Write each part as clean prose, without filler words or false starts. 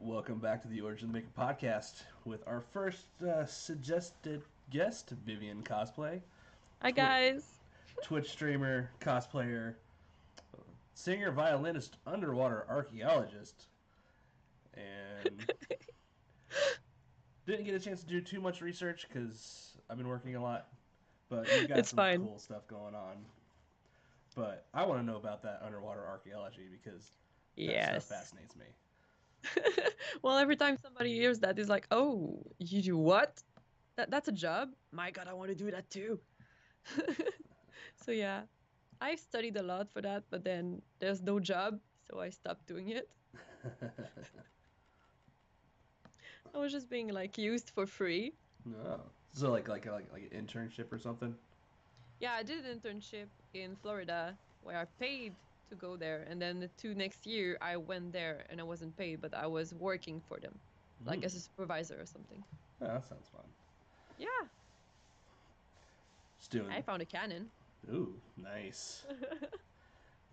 Welcome back to the Origin of the Maker podcast with our first suggested guest, Vyvyen Cosplay, Hi Twi- guys. Twitch streamer, cosplayer, singer, violinist, underwater archaeologist, and didn't get a chance to do too much research because I've been working a lot, but you've got It's some fine. cool stuff going on. But I want to know about that underwater archaeology because that stuff Yes. fascinates me. Well, every time somebody hears that, is like, "Oh, you do what? That's a job? My God, I want to do that too." So yeah, I studied a lot for that, but then there's no job, so I stopped doing it. I was just being like used for free. No. So like an internship or something. Yeah, I did an internship in Florida where I paid to go there, and then the two next year I went there and I wasn't paid, but I was working for them, like Hmm. as a supervisor or something. Oh, that sounds fun. Yeah, Just I doing. found a cannon. Ooh, nice.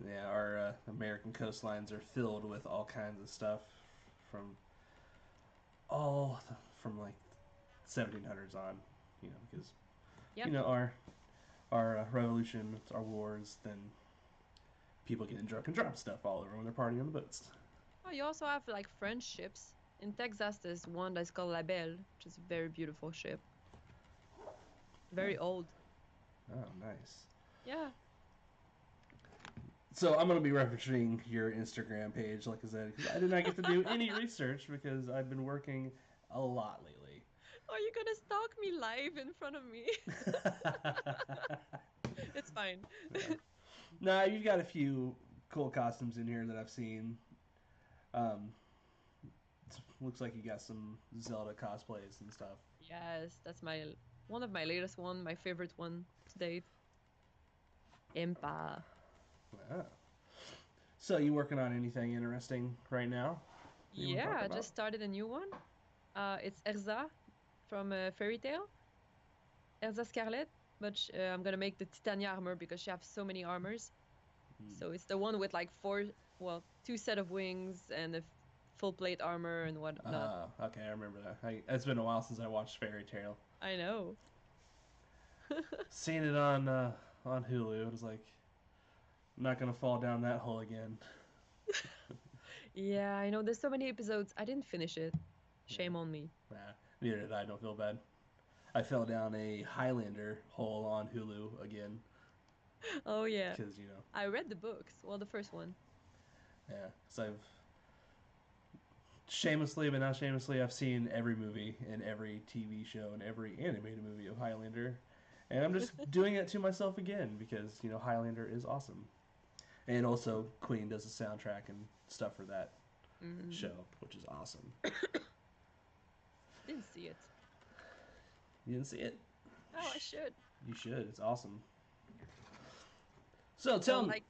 Yeah, our American coastlines are filled with all kinds of stuff from all from like 1700s on. Because Yep. our revolution, our wars, then people getting drunk and drop stuff all over when they're partying on the boats. Oh, you also have like French ships. In Texas, there's one that's called La Belle, which is a very beautiful ship. Oh, Very old. oh, nice. Yeah. So I'm gonna be referencing your Instagram page, like I said, because I did not get to do any research because I've been working a lot lately. Are you gonna stalk me live in front of me? It's fine. Yeah. Nah, you've got a few cool costumes in here that I've seen. Um, looks like you got some Zelda cosplays and stuff. Yes, that's my one of my latest one, my favorite one to date. Impa. Ah. So, you working on anything interesting right now? You want to Yeah, talk I just about? started a new one. It's Erza from Fairy Tale. Elsa Scarlet, but I'm gonna make the Titania armor because she has so many armors. Hmm. So it's the one with like four, well, two set of wings and a full plate armor and whatnot. Okay, I remember that. It's been a while since I watched Fairy Tale. I know. Seeing it on Hulu, it was like I'm not gonna fall down that hole again. Yeah, I know. There's so many episodes. I didn't finish it. Yeah, Shame on me. nah, neither did I. Don't feel bad. I fell down a Highlander hole on Hulu again Oh yeah. because I read the books. Well, the first one. yeah, because I've shamelessly, but not shamelessly, I've seen every movie and every TV show and every animated movie of Highlander, and I'm just doing it to myself again because Highlander is awesome, and also Queen does the soundtrack and stuff for that Mm. show, which is awesome. Didn't see it. You didn't see it? Oh, I should. You should. It's awesome. So Well, tell me. like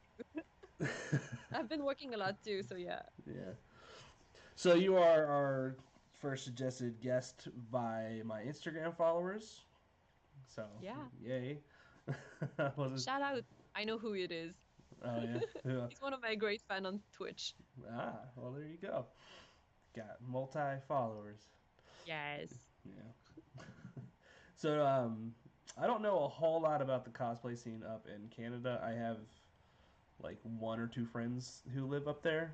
I've been working a lot too, so yeah. Yeah. So you are our first suggested guest by my Instagram followers. So Yeah. yay. I wasn't. Shout out. I know who it is. Oh yeah. Yeah. He's one of my great fan on Twitch. Well there you go. Got multi followers. Yes. Yeah. So I don't know a whole lot about the cosplay scene up in Canada. I have like one or two friends who live up there.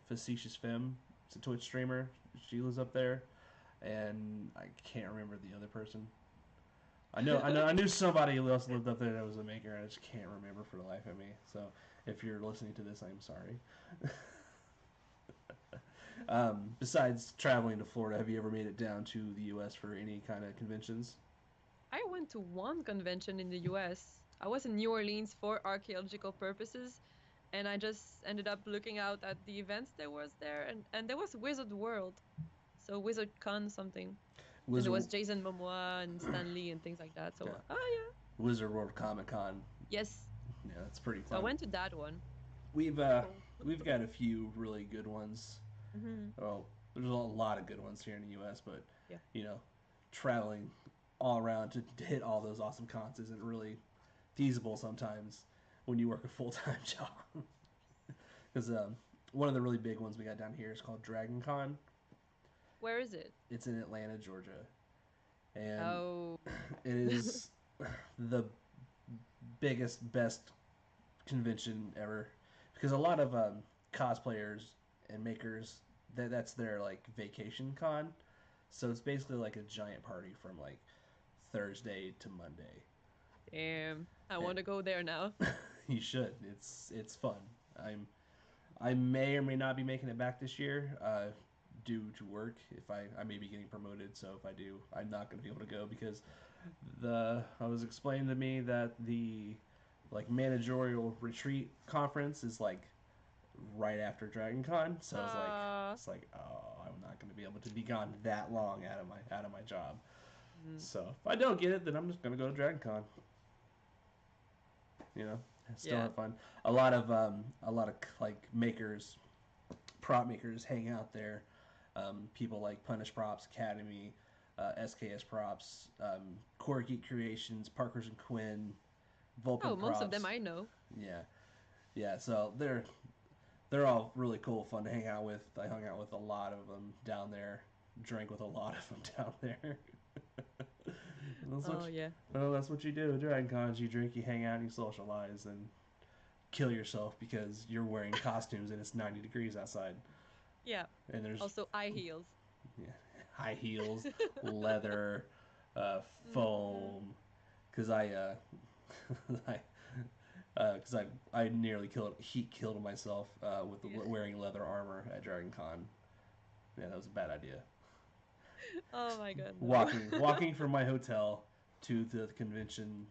Facetious Femme, it's a Twitch streamer. She lives up there, and I can't remember the other person. I knew somebody else lived up there that was a maker. I just can't remember for the life of me. So if you're listening to this, I'm sorry. Besides traveling to Florida, have you ever made it down to the U.S. for any kind of conventions? I went to one convention in the US. I was in New Orleans for archaeological purposes, and I just ended up looking out at the events there was there, and there was Wizard World, so Wizard Con something, and there Wizard, was Jason Momoa and Stan Lee and things like that. yeah, So, oh yeah, Wizard World Comic Con. yes. Yeah, that's pretty So I fun. went to that one. We've Pretty uh, cool. we've got a few really good ones. Hmm. Well, there's a lot of good ones here in the U.S., but Yeah. you know, traveling all around to hit all those awesome cons isn't really feasible sometimes when you work a full time job. Because one of the really big ones we got down here is called Dragon Con. Where is it? It's in Atlanta, Georgia, and Oh. it is the biggest, best convention ever because a lot of cosplayers and makers that's their like vacation con. So it's basically like a giant party from like Thursday to Monday. Damn. I And want to go there now. you should. It's fun. I may or may not be making it back this year due to work. If I may be getting promoted, so if I do, I'm not going to be able to go because the I was explained to me that the like managerial retreat conference is like right after Dragon Con, so Uh, it's like oh I'm not going to be able to be gone that long out of my job. mm, So if I don't get it, then I'm just going to go to Dragon Con. You know, still yeah. have fun. A lot of like makers, prop makers hang out there. People like Punish Props Academy, SKS Props, Core Geek Creations, Parkers and Quinn, Oh, Vulpin most of them Props. I know. Yeah, yeah. So they're all really cool, fun to hang out with. I hung out with a lot of them down there. Drank with a lot of them down there. that's what Oh, yeah. well, that's what you do at Dragon Cons. You drink, you hang out, and you socialize, and kill yourself because you're wearing costumes and it's 90 degrees outside. Yeah. And there's Also, eye heels. yeah, high heels, leather, Mm-hmm. foam. Because I, I, because I nearly heat killed myself with Yeah. wearing leather armor at Dragon Con. Yeah, that was a bad idea. Oh my God, no. Walking from my hotel to the convention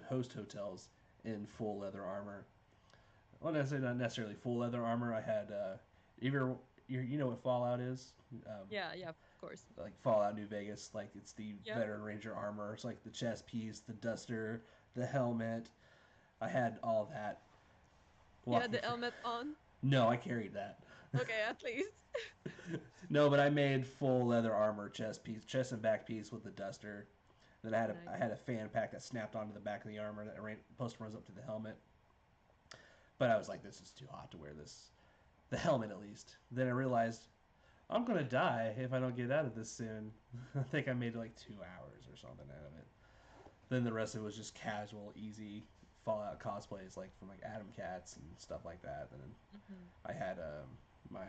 host hotels in full leather armor. Well, not necessarily full leather armor. I had you know what Fallout is? Um, Yeah, yeah, of course. like Fallout New Vegas, like it's the Yeah. veteran ranger armor. It's like the chest piece, the duster, the helmet. I had all that You had walking the for. helmet on? No, I carried that. Okay, at least. No, but I made full leather armor chest piece, chest and back piece with the duster. Then Nice. I had a fan pack that snapped onto the back of the armor that supposed to runs up to the helmet. But I was like, this is too hot to wear this. The helmet at least. Then I realized I'm gonna die if I don't get out of this soon. I think I made like 2 hours or something out of it. Then the rest of it was just casual, easy Fallout cosplays, like from like Adam Cats and stuff like that. And then Hmm. I had my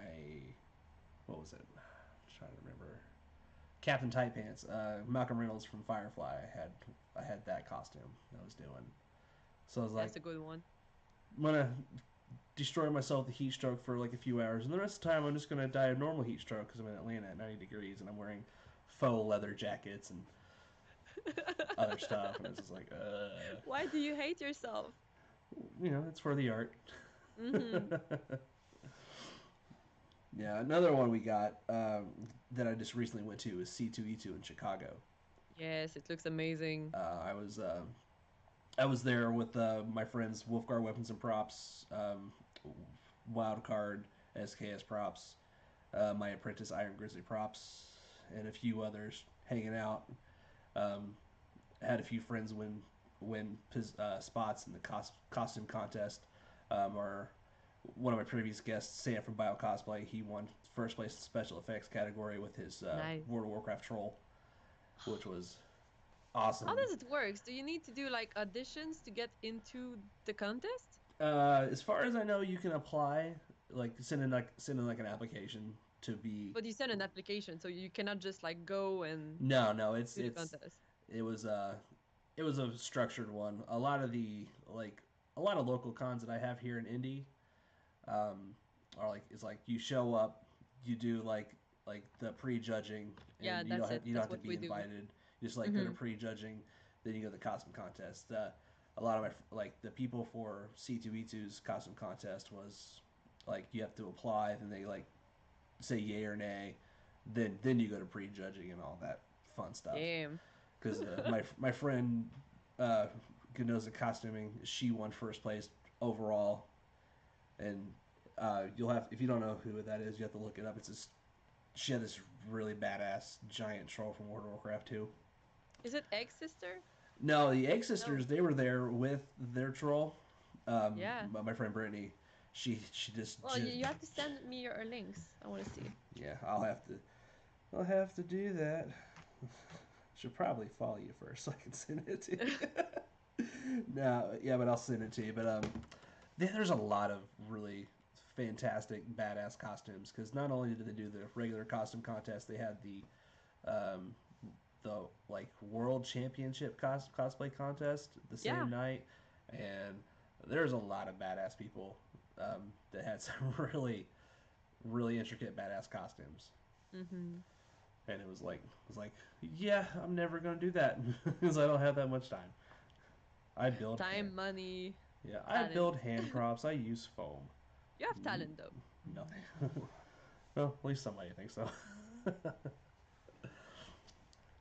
what was it? I'm trying to remember. Captain Tight Pants, Malcolm Reynolds from Firefly. I had that costume that I was doing. So I was like, That's a good one. I'm gonna destroy myself with a heat stroke for like a few hours, and the rest of the time I'm just gonna die of normal heat stroke because I'm in Atlanta at 90 degrees and I'm wearing faux leather jackets and other stuff, and it's just like, Why do you hate yourself? you know, it's for the art. Hmm. Yeah, another one we got that I just recently went to is C2E2 in Chicago. Yes, it looks amazing. Uh, I was uh, I was there with my friends Wolfgar Weapons and Props, Wildcard, SKS Props, my apprentice Iron Grizzly Props, and a few others hanging out. Um, had a few friends win spots in the costume contest. Or one of my previous guests, Sam from Bio Cosplay, he won first place in special effects category with his Nice. World of Warcraft troll, which was How awesome. does it work? Do you need to do like auditions to get into the contest? As far as I know, you can apply, like send in like an application to be. But you send an application, so you cannot just like go and No, no, do the contest. it was it was a structured one. A lot of local cons that I have here in Indy um, are like it's like you show up, you do like the prejudging, and Yeah, that's it. you don't That's have to what be we do. invited. You just like go to Hmm. prejudging, then you go to the costume contest. A lot of my like the people for C2E2's costume contest was like you have to apply, then they like say yay or nay, then you go to prejudging and all that fun stuff. Damn. Because my friend uh, who knows the costuming, she won first place overall, and you'll have if you don't know who that is, you have to look it up. It's this she had this really badass giant troll from World of Warcraft 2. Is it Egg Sister? No, the Egg No. Sisters they were there with their troll. Yeah. My friend Brittany, she Well, you have to send me your links. I want to see. yeah I'll have to. I'll have to do that. Should probably follow you first so I can send it to you. No, yeah, but I'll send it to you. But there's a lot of really fantastic, badass costumes because not only did they do the regular costume contest, they had um, the like world championship cosplay contest the Yeah. same night, and there's a lot of badass people that had some really intricate badass costumes. Mm-hmm. And it was like, yeah, I'm never gonna do that because I don't have that much time. I build hand, Time, money, yeah, I talent. build hand props. I use foam. You have talent though. Nothing. Well, at least somebody thinks so.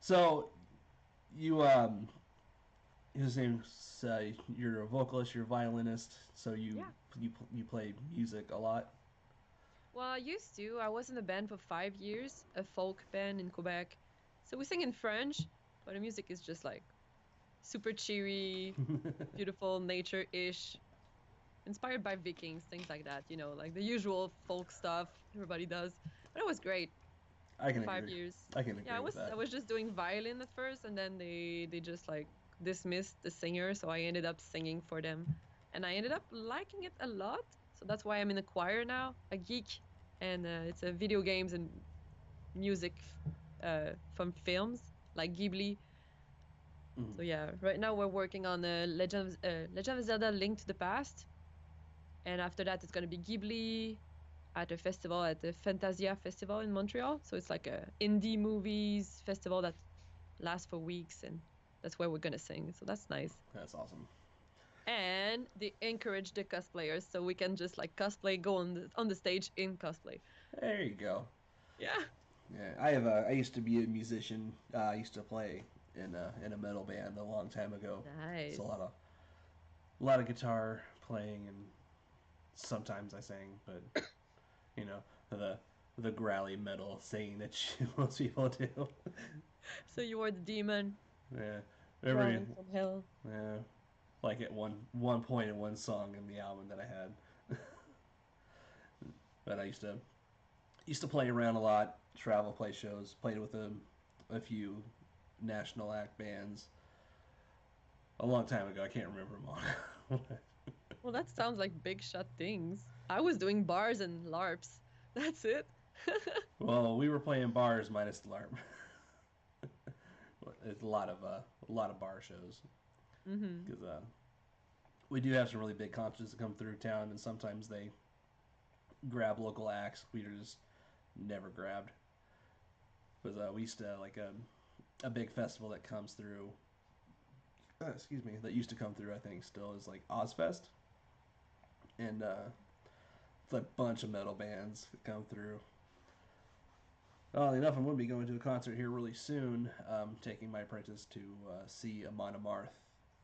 So you his name's you're a vocalist, you're a violinist, so Yeah. you play music a lot. Well, I used to. I was in a band for 5 years, a folk band in Quebec. So we sing in French, but the music is just like super cheery, beautiful, nature-ish, inspired by Vikings, things like that, like the usual folk stuff everybody does. But it was great I for can five agree. years. I can Yeah, I agree with was I that. was just doing violin at first, and then they just like dismissed the singer, so I ended up singing for them, and I ended up liking it a lot. So that's why I'm in a choir now, a geek, and it's a video games and music from films like Ghibli. Mm. So yeah, right now we're working on Legend of Zelda: Link to the Past, and after that it's gonna be Ghibli at a festival at the Fantasia Festival in Montreal. So it's like a indie movies festival that lasts for weeks, and that's where we're gonna sing. So that's nice. That's awesome. And they encourage the cosplayers, so we can just like cosplay, go on the stage in cosplay. There you go. Yeah. Yeah, I used to be a musician. I used to play in a metal band a long time ago. It's Nice. a lot of guitar playing, and sometimes I sang, but you know the the growly metal singing that most people do. So you are the demon Yeah, every growling from hell. yeah, like at one point in one song in the album that I had. But I used to play around a lot, travel, play shows, played with a few national act bands a long time ago. I can't remember them all. Well, that sounds like big shot things. I was doing bars and LARPs. That's it. Well, we were playing bars minus the LARP. It's a lot of bar shows Mm-hmm. because we do have some really big concerts that come through town, and sometimes they grab local acts we just never grabbed. Because we used to like a big festival that comes through. Excuse me, that used to come through. I think still is like Ozfest, and it's a bunch of metal bands that come through. Oddly enough, I'm going to be going to a concert here really soon. Taking my apprentice to see Amon Amarth,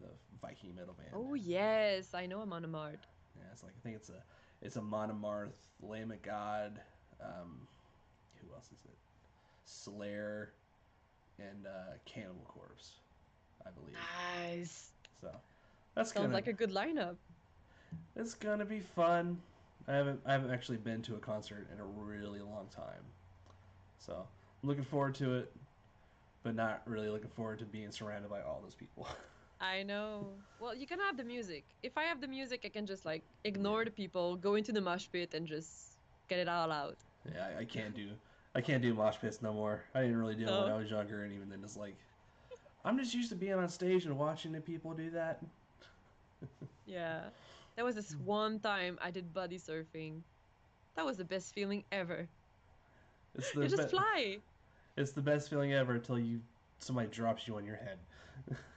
the Viking metal band. Oh yes, I know I'm on a mart. Yeah, it's like I think it's a Monomarth, Lamb of God. Who else is it? Slayer and Cannibal Corpse, I believe. Nice. So that's Sounds gonna like a good lineup. it's gonna be fun. I haven't actually been to a concert in a really long time, so I'm looking forward to it, but not really looking forward to being surrounded by all those people. I know. Well, you can have the music. If I have the music, I can just like Yeah, ignore the people, go into the mosh pit, and just get it all out. yeah, I can't do mosh pits no more. I didn't really do them when No. I was younger, and even then, it's like I'm just used to being on stage and watching the people do that. Yeah. There was this one time I did body surfing. That was the best feeling ever. It's You the just be- fly. it's the best feeling ever until you somebody drops you on your head.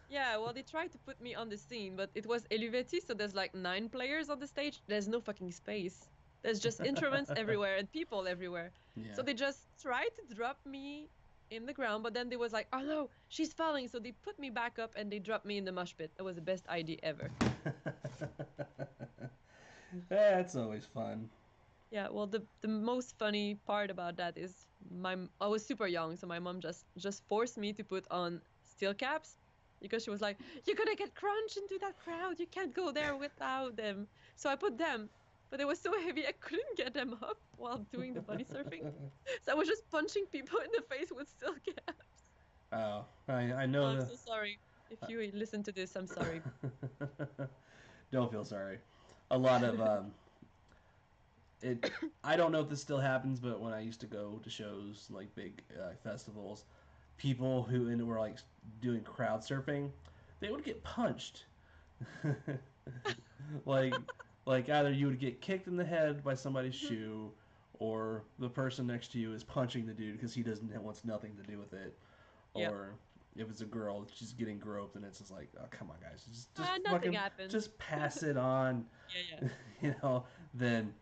Yeah, well, they tried to put me on the scene, but it was Eluveti, so there's like 9 players on the stage. There's no fucking space. There's just instruments everywhere and people everywhere. So Yeah. they just tried to drop me in the ground, but then they was like, oh no, she's falling. So they put me back up and they dropped me in the mosh pit. That was the best idea ever. That's always fun. Yeah, well, the most funny part about that is I was super young, so my mom just forced me to put on steel caps because she was like, "You're gonna get crunched into that crowd. You can't go there without them." So I put them, but it was so heavy I couldn't get them up while doing the body surfing. So I was just punching people in the face with steel caps. Oh, I know I'm the. so sorry. If you listen to this, I'm sorry. Don't feel sorry. A lot of it. I don't know if this still happens, but when I used to go to shows like big festivals, people who were like doing crowd surfing, they would get punched. like like either you would get kicked in the head by somebody's Mhm. shoe, or the person next to you is punching the dude because he doesn't wants nothing to do with it, Yep. or if it's a girl, she's getting groped, and it's just like, oh come on, guys, just Nothing fucking happened. just pass it on, Yeah, yeah. you know. Then,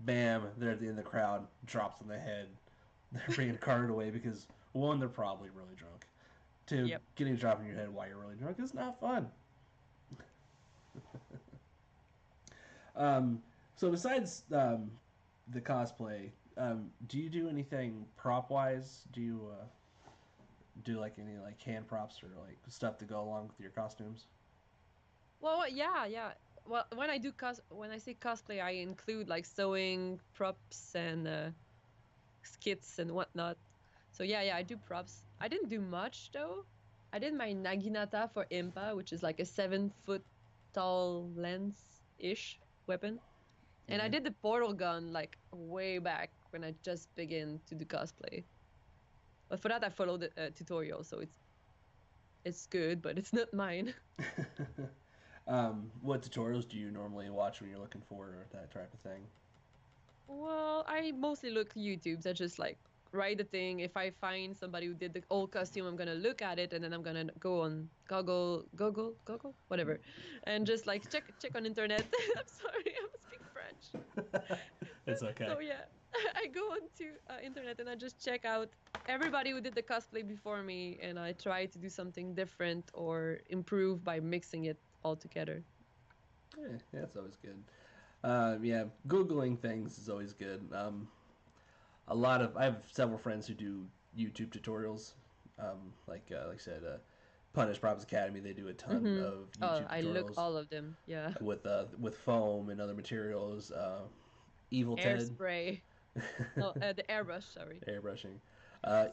bam, they're at the end of the crowd, drops on the head, they're being carted away because one, they're probably really drunk. Two, Yep. getting a drop in your head while you're really drunk is not fun. Um, so besides the cosplay, do you do anything prop wise? Do you do like any like hand props or like stuff to go along with your costumes? Well, yeah, yeah. Well, when I say cosplay, I include like sewing, props, and skits and whatnot. So yeah, yeah, I do props. I didn't do much though. I did my naginata for Impa, which is like a 7 foot tall lens-ish weapon. And I Yeah. did the portal gun like way back when I just began to do cosplay. But for that, I followed the tutorial, so it's good, but it's not mine. What tutorials do you normally watch when you're looking for that type of thing? Well, I mostly look YouTubes. I just like write the thing. If I find somebody who did the old costume, I'm gonna look at it and then I'm gonna go on Google, whatever, and just like check on internet. I'm sorry, I don't speak French. It's okay. So yeah, I go onto internet and I just check out everybody who did the cosplay before me, and I try to do something different or improve by mixing it all together. Yeah, that's always good. Yeah, googling things is always good. A lot of I have several friends who do YouTube tutorials. Like I said, Punish Props Academy. They do a ton Mm-hmm. of Oh, YouTube I look tutorials all of them. Yeah. with foam and other materials. Evil Ted, Airspray. Oh, the airbrush. Sorry. airbrushing. Uh,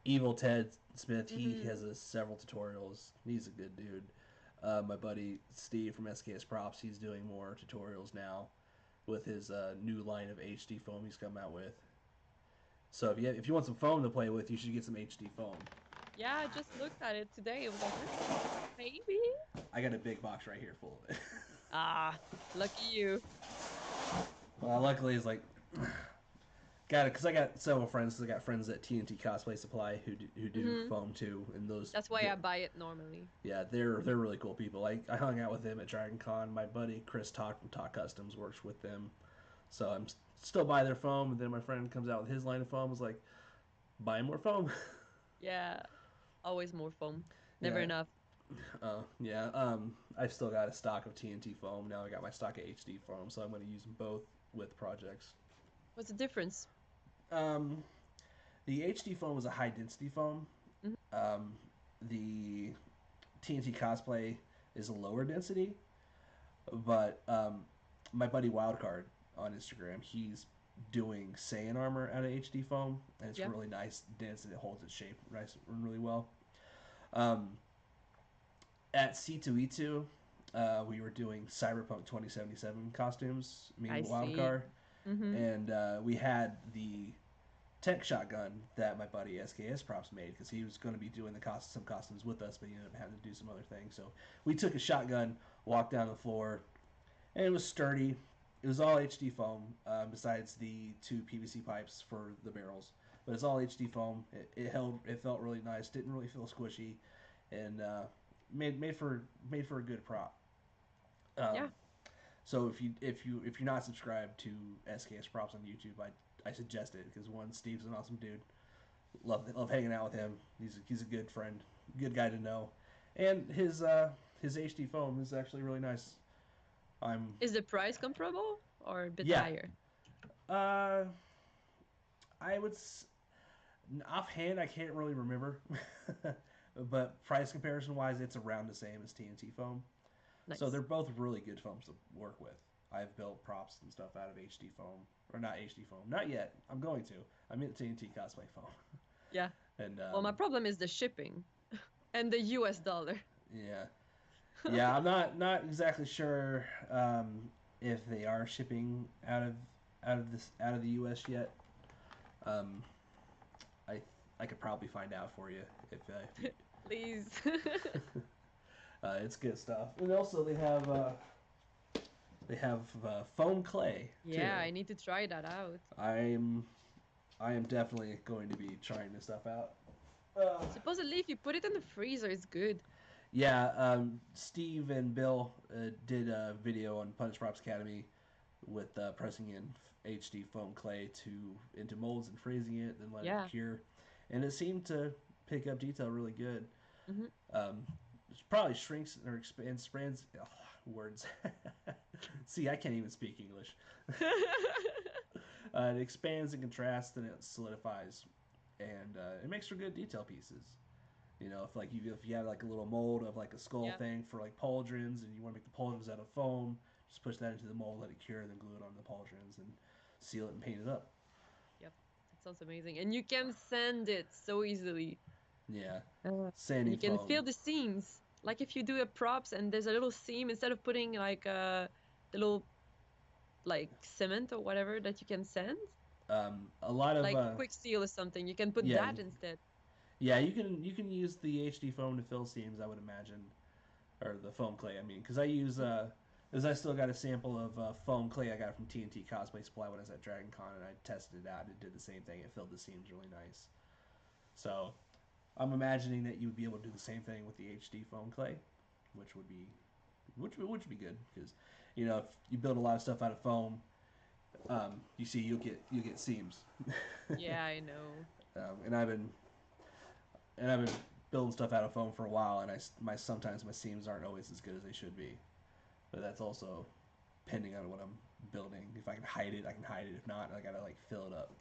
Evil Ted Smith. He Mm-hmm. has several tutorials. He's a good dude. My buddy Steve from SKS Props. He's doing more tutorials now with his new line of HD foam he's come out with. So if you want some foam to play with, you should get some HD foam. Yeah, I just looked at it today. It was like, maybe. I got a big box right here full of it. Ah, lucky you. Well, luckily it's like got it because I got several friends. I got friends at TNT Cosplay Supply who do Mm-hmm. foam too, and those That's why I buy it normally. yeah they're really cool people. I hung out with them at Dragon Con. My buddy Chris Talk from Talk Customs works with them, so I'm still buy their foam. And then my friend comes out with his line of foam. Was like, buy more foam. Yeah, always more foam. Never Yeah, enough. yeah. I've still got a stock of TNT foam. Now I got my stock of HD foam, so I'm going to use them both with projects. What's the difference? Um, the HD foam is a high density foam. Mhm. The TNT cosplay is a lower density, but my buddy Wildcard on Instagram, he's doing Saiyan armor out of HD foam, and it's Yeah, really nice, dense, and it holds its shape nice, really well. Um, at C2E2, we were doing Cyberpunk 2077 costumes, me I and see. Wildcard, Mm-hmm. and we had the tech shotgun that my buddy SKS Props made because he was going to be doing some costumes with us, but he ended up having to do some other things. So we took a shotgun, walked down the floor, and it was sturdy. It was all HD foam, besides the two PVC pipes for the barrels. But it's all HD foam. It held. It felt really nice. Didn't really feel squishy, and made for a good prop. Yeah. Um, so if you're not subscribed to SKS Props on YouTube, I suggest it because one, Steve's an awesome dude. Love hanging out with him. He's a good friend, good guy to know, and his HD foam is actually really nice. I'm Is the price comparable or a bit yeah. higher? Uh, I would offhand I can't really remember, but price comparison wise, it's around the same as TNT foam. So Nice. they're both really good foams to work with. I've built props and stuff out of HD foam, or not HD foam, not yet. I'm going to. I'm in TNT cosplay foam, Yeah. and Well, my problem is the shipping and the US dollar. yeah, yeah. I'm not exactly sure if they are shipping out of the U.S. yet. Um, I I could probably find out for you if you, Please. it's good stuff. And also they have foam clay too. Yeah, I need to try that out. I'm I am definitely going to be trying this stuff out. Uh, Supposedly, if you put it in the freezer, it's good. yeah, Steve and Bill did a video on Punch Props Academy with pressing in HD foam clay to into molds and freezing it, then letting Yeah. it cure, and it seemed to pick up detail really good. Hmm. It probably shrinks or expands. Ugh, words. See, I can't even speak English. It expands and contrasts, and it solidifies, and it makes for good detail pieces. You know, if you have like a little mold of like a skull Yeah. thing for like pauldrons, and you want to make the pauldrons out of foam, just push that into the mold, let it cure, then glue it on the pauldrons, and seal it and paint it up. Yep. That sounds amazing. And you can sand it so easily. Yeah, And sanding you can foam. feel the seams. Like if you do a props and there's a little seam, instead of putting like the little like cement or whatever that you can sand, A lot of like quick seal or something, you can put yeah, that instead. yeah. You can use the HD foam to fill seams, I would imagine, or the foam clay. I mean, because I use Mhm. as I still got a sample of foam clay I got from TNT Cosplay Supply when I was at Dragon Con, and I tested it out. It did the same thing. It filled the seams really nice. So I'm imagining that you would be able to do the same thing with the HD foam clay, which would be which would be good because you know if you build a lot of stuff out of foam, you see you'll get seams. Yeah, I know. And I've been building stuff out of foam for a while, and my sometimes my seams aren't always as good as they should be. But that's also depending on what I'm building. If I can hide it, I can hide it. If not, I gotta like fill it up.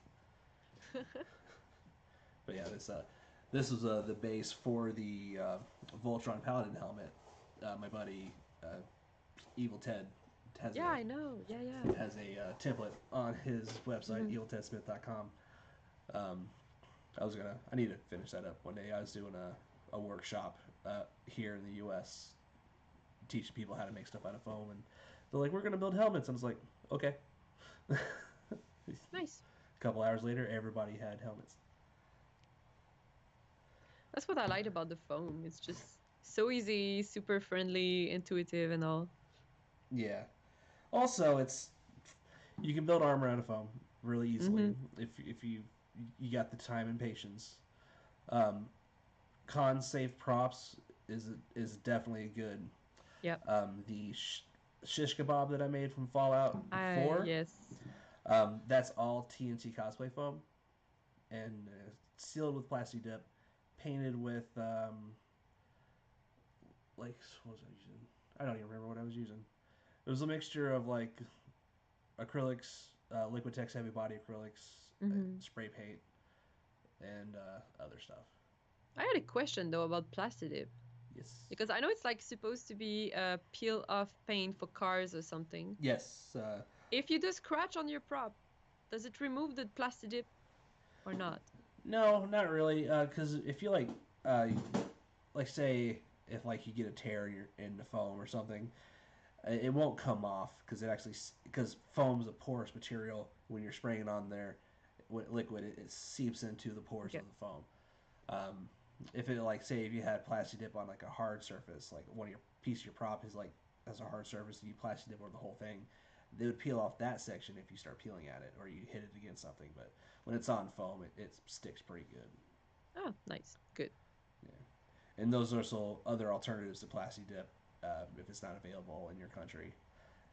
But yeah, this was the base for the Voltron Paladin helmet. My buddy Evil Ted has Yeah, I know. Yeah, yeah. has a template on his website Hmm. eviltedsmith.com. Um, I need to finish that up one day. I was doing a workshop here in the U.S. teaching people how to make stuff out of foam, and they're like, "We're gonna build helmets." I was like, "Okay." A Nice. couple hours later, everybody had helmets. That's what I liked about the foam. It's just so easy, super friendly, intuitive, and all. Yeah. Also, it's you can build armor out of foam really easily Hmm. if you got the time and patience. Um, con safe props is definitely good. Yeah. The shish kebab that I made from Fallout I 4, yes. that's all TNT cosplay foam and sealed with plastic dip, painted with like what was I using? I don't even remember what I was using. It was a mixture of like acrylics, Liquitex heavy body acrylics, Hmm. spray paint, and other stuff. I had a question though about Plastidip Yes. because I know it's like supposed to be a peel off paint for cars or something. Yes. If you do scratch on your prop, does it remove the Plastidip or not? No, not really. Because if you like say if like you get a tear in the foam or something, it won't come off because because foam is a porous material. When you're spraying it on there, with liquid, it seeps into the pores of Okay. the foam. Um, if it like say if you had plastic dip on like a hard surface, like one of your piece of your prop is like has a hard surface, and you plastic dip over the whole thing, they would peel off that section if you start peeling at it or you hit it against something. But when it's on foam, it sticks pretty good. Oh, nice. Good. Yeah, and those are also other alternatives to plastic dip if it's not available in your country.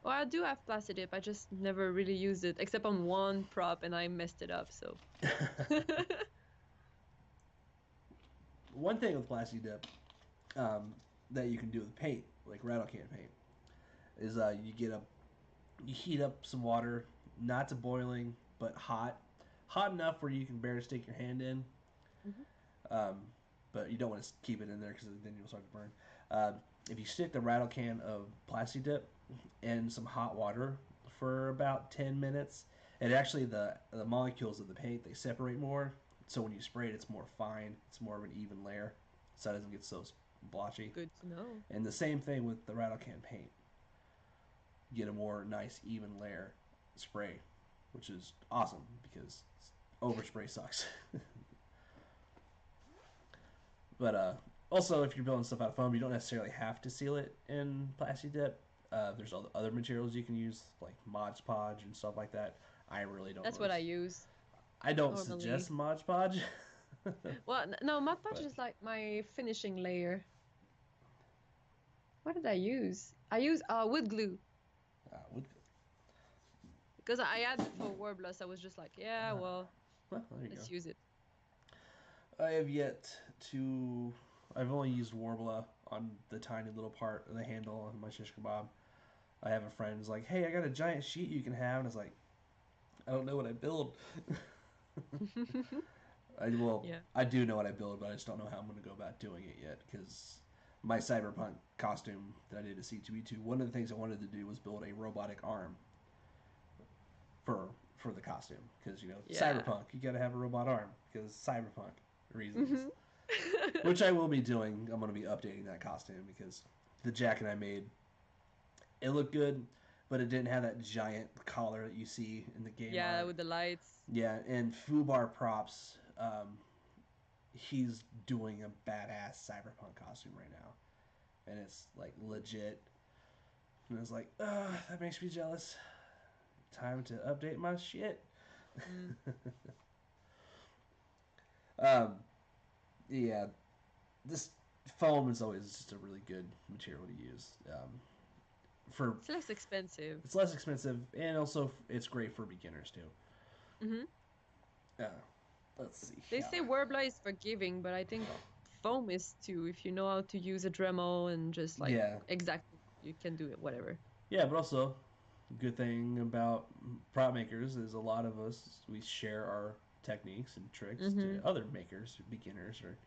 Well, I do have Plastidip. I just never really used it except on one prop and I messed it up. So. One thing with plastic dip um, that you can do with paint, like rattle can paint, is you heat up some water, not to boiling, but hot enough where you can barely stick your hand in. Mhm. Um, but you don't want to keep it in there because then you'll start to burn. If you stick the rattle can of plastic dip in some hot water for about 10 minutes. And actually, the molecules of the paint they separate more. So when you spray it, it's more fine. It's more of an even layer, so it doesn't get so blotchy. Good to know. And the same thing with the rattle can paint. You get a more nice even layer spray, which is awesome because overspray sucks. But also, if you're building stuff out of foam, you don't necessarily have to seal it in plastic dip. There's other materials you can use, like Mod Podge and stuff like that. I really don't. That's what I use I don't normally. suggest Mod Podge. Well, no, Mod Podge But is like my finishing layer. What did I use? I use wood glue would, because I had it for Warbler. So I was just like, yeah, well, well, there you let's go. use it. I have yet to. I've only used Warbler on the tiny little part of the handle on my shish kebab. I have a friend who's like, "Hey, I got a giant sheet you can have," and I was like, "I don't know what I build." Yeah. I do know what I build, but I just don't know how I'm going to go about doing it yet because my cyberpunk costume that I did at C2E2, one of the things I wanted to do was build a robotic arm for the costume because Yeah. cyberpunk, you got to have a robot arm because cyberpunk reasons. Mhm. Which I will be doing. I'm going to be updating that costume because the jacket I made, it looked good, but it didn't have that giant collar that you see in the game Yeah, art. with the lights. Yeah, and Fubar Props, he's doing a badass cyberpunk costume right now, and it's like legit. And it's like, that makes me jealous. Time to update my shit. Mm. um, yeah, this foam is always just a really good material to use. For It's less expensive. It's less expensive, and also it's great for beginners too. Hmm. Uh, let's see. They Yeah, say Warbler is forgiving, but I think foam is too. If you know how to use a Dremel and just like yeah, exactly, you can do it, whatever. yeah. But also, good thing about prop makers is a lot of us we share our techniques and tricks to Hmm. other makers, beginners, or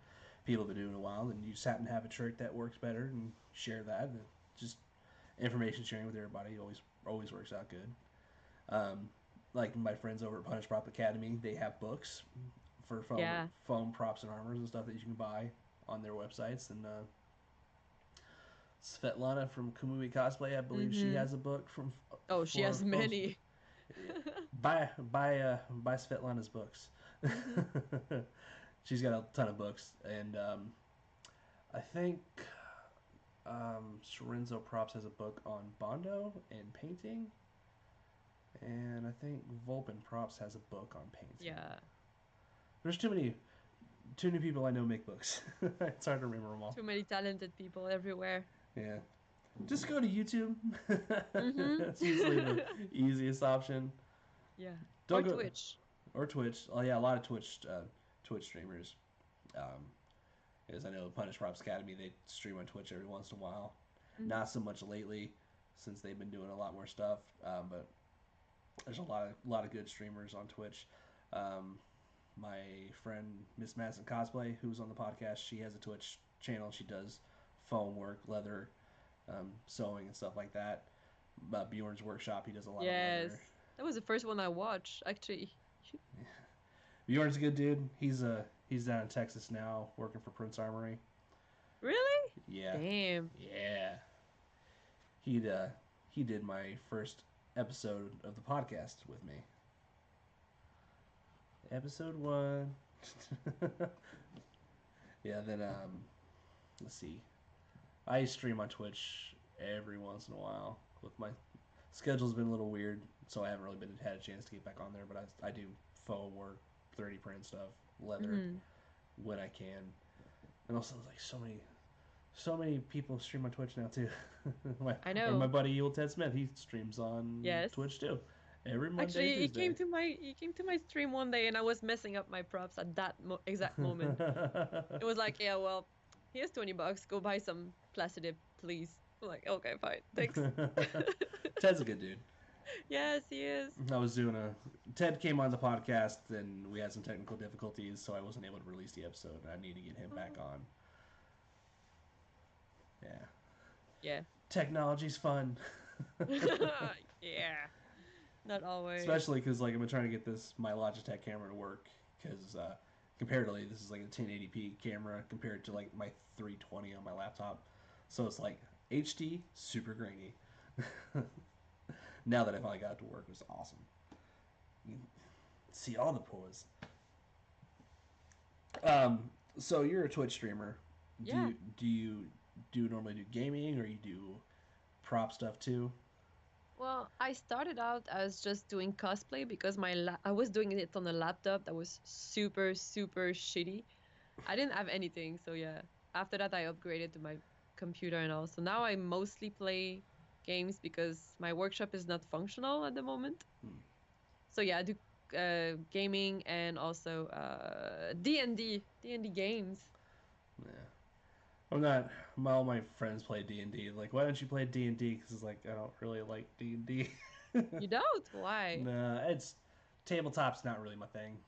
people that been doing it a while, and you just happen to have a trick that works better and share that. And just information sharing with everybody always works out good. Um, like my friends over at Punish Prop Academy, they have books for Yeah. foam props and armors and stuff that you can buy on their websites. And Svetlana from Kamui Cosplay, I believe she Hmm. has a book from Oh, she for has foam. many. Buy Svetlana's books. Hmm. She's got a ton of books, and I think Sorenzo Props has a book on Bondo and painting, and I think Vulpin Props has a book on painting. Yeah. There's too many people I know make books. It's hard to remember them all. Too many talented people everywhere. Yeah, just go to YouTube. Hmm. That's usually the easiest option. Yeah. Or Don't go Twitch. or Twitch. Oh yeah, a lot of Twitch streamers. Um, as I know, Punish Props Academy, they stream on Twitch every once in a while. Mhm. Not so much lately, since they've been doing a lot more stuff. But there's a lot of good streamers on Twitch. Um, my friend Miss Madison Cosplay, who's on the podcast, she has a Twitch channel. She does foam work, leather, sewing, and stuff like that. Bjorn's workshop, he does a lot of Yes. leather. That was the first one I watched, actually. Bjorn's a good dude. He's down in Texas now, working for Prince Armory. Really? Yeah, Damn. yeah. He did my first episode of the podcast with me. Episode 1. Yeah, then let's see. I stream on Twitch every once in a while. With my schedule's been a little weird, so I haven't really had a chance to get back on there. But I do foam work, 3D print stuff, leather Hmm. when I can, and also like so many people stream on Twitch now too. I My know. buddy Yule Ted Smith, he streams on Yes. Twitch too, every Monday and Actually, Tuesday. he came to my stream one day, and I was messing up my props at that exact moment. It was like, yeah, well, here's $20. Go buy some Placidip, please. I'm like, okay, fine, thanks. Ted's a good dude. Yes, he is. I was doing a Ted came on the podcast and we had some technical difficulties, so I wasn't able to release the episode. I need to get him back Oh. on. Yeah, Yeah. technology's fun. Yeah. Not always. Especially because like I'm trying to get this my Logitech camera to work because comparatively this is like a 1080p camera compared to like my 320 on my laptop, so it's like HD super grainy. Now that I finally got it to work, it was awesome. You see all the pores. Um, so you're a Twitch streamer. Do Yeah. you do you do you normally do gaming or you do prop stuff too? Well, I started out as just doing cosplay because I was doing it on a laptop that was super, super shitty. I didn't have anything, so yeah. After that, I upgraded to my computer and all. So now I mostly play games because my workshop is not functional at the moment. Hmm. So yeah, I do gaming and also D&D games. Yeah. I'm not. All my friends play D&D. Like, why don't you play D&D? Because it's like I don't really like D&D. You don't? Why? Nah, it's tabletop's not really my thing.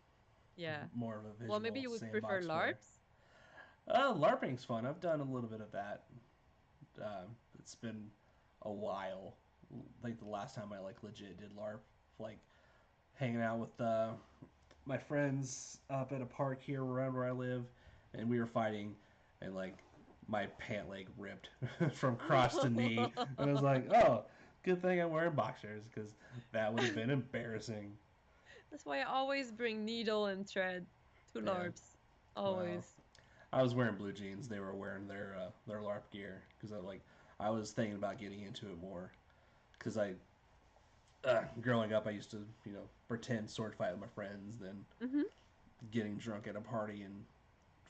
Yeah. More of a Well, maybe visual you would prefer sandbox player. LARPs. LARPing's fun. I've done a little bit of that. It's been a while. Like the last time I like legit did LARP, like hanging out with my friends up at a park here around where I live, and we were fighting, and like my pant leg ripped from crotch to knee, and I was like, oh, good thing I'm wearing boxers because that would have been embarrassing. That's why I always bring needle and thread to Yeah, LARPs. well, Always. I was wearing blue jeans. They were wearing their LARP gear because I was thinking about getting into it more because I growing up I used to pretend sword fight with my friends, then Hmm. getting drunk at a party and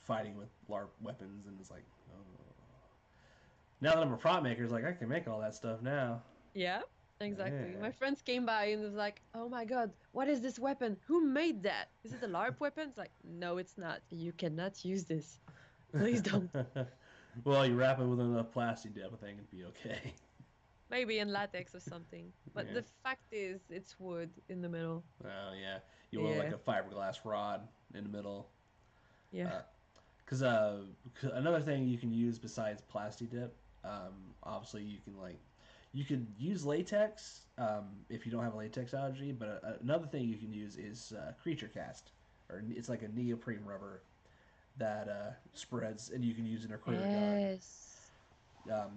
fighting with LARP weapons, and it's like, oh. Now that I'm a prop maker, it's like I can make all that stuff now. Yeah, exactly. Yeah. My friends came by and was like, "Oh my god, what is this weapon? Who made that? Is it a LARP weapon?" It's like, "No, it's not. You cannot use this. Please don't." Well, you wrap it with enough plastic dip, I think it'd be okay. Maybe in latex or something. But Yeah. the fact is, it's wood in the middle. Oh yeah. You want like Yeah, a fiberglass rod in the middle. yeah. Because another thing you can use besides plastic dip, obviously you can use latex if you don't have a latex allergy. But another thing you can use is creature cast, or it's like a neoprene rubber that spreads, and you can use in a critter gun. Yes.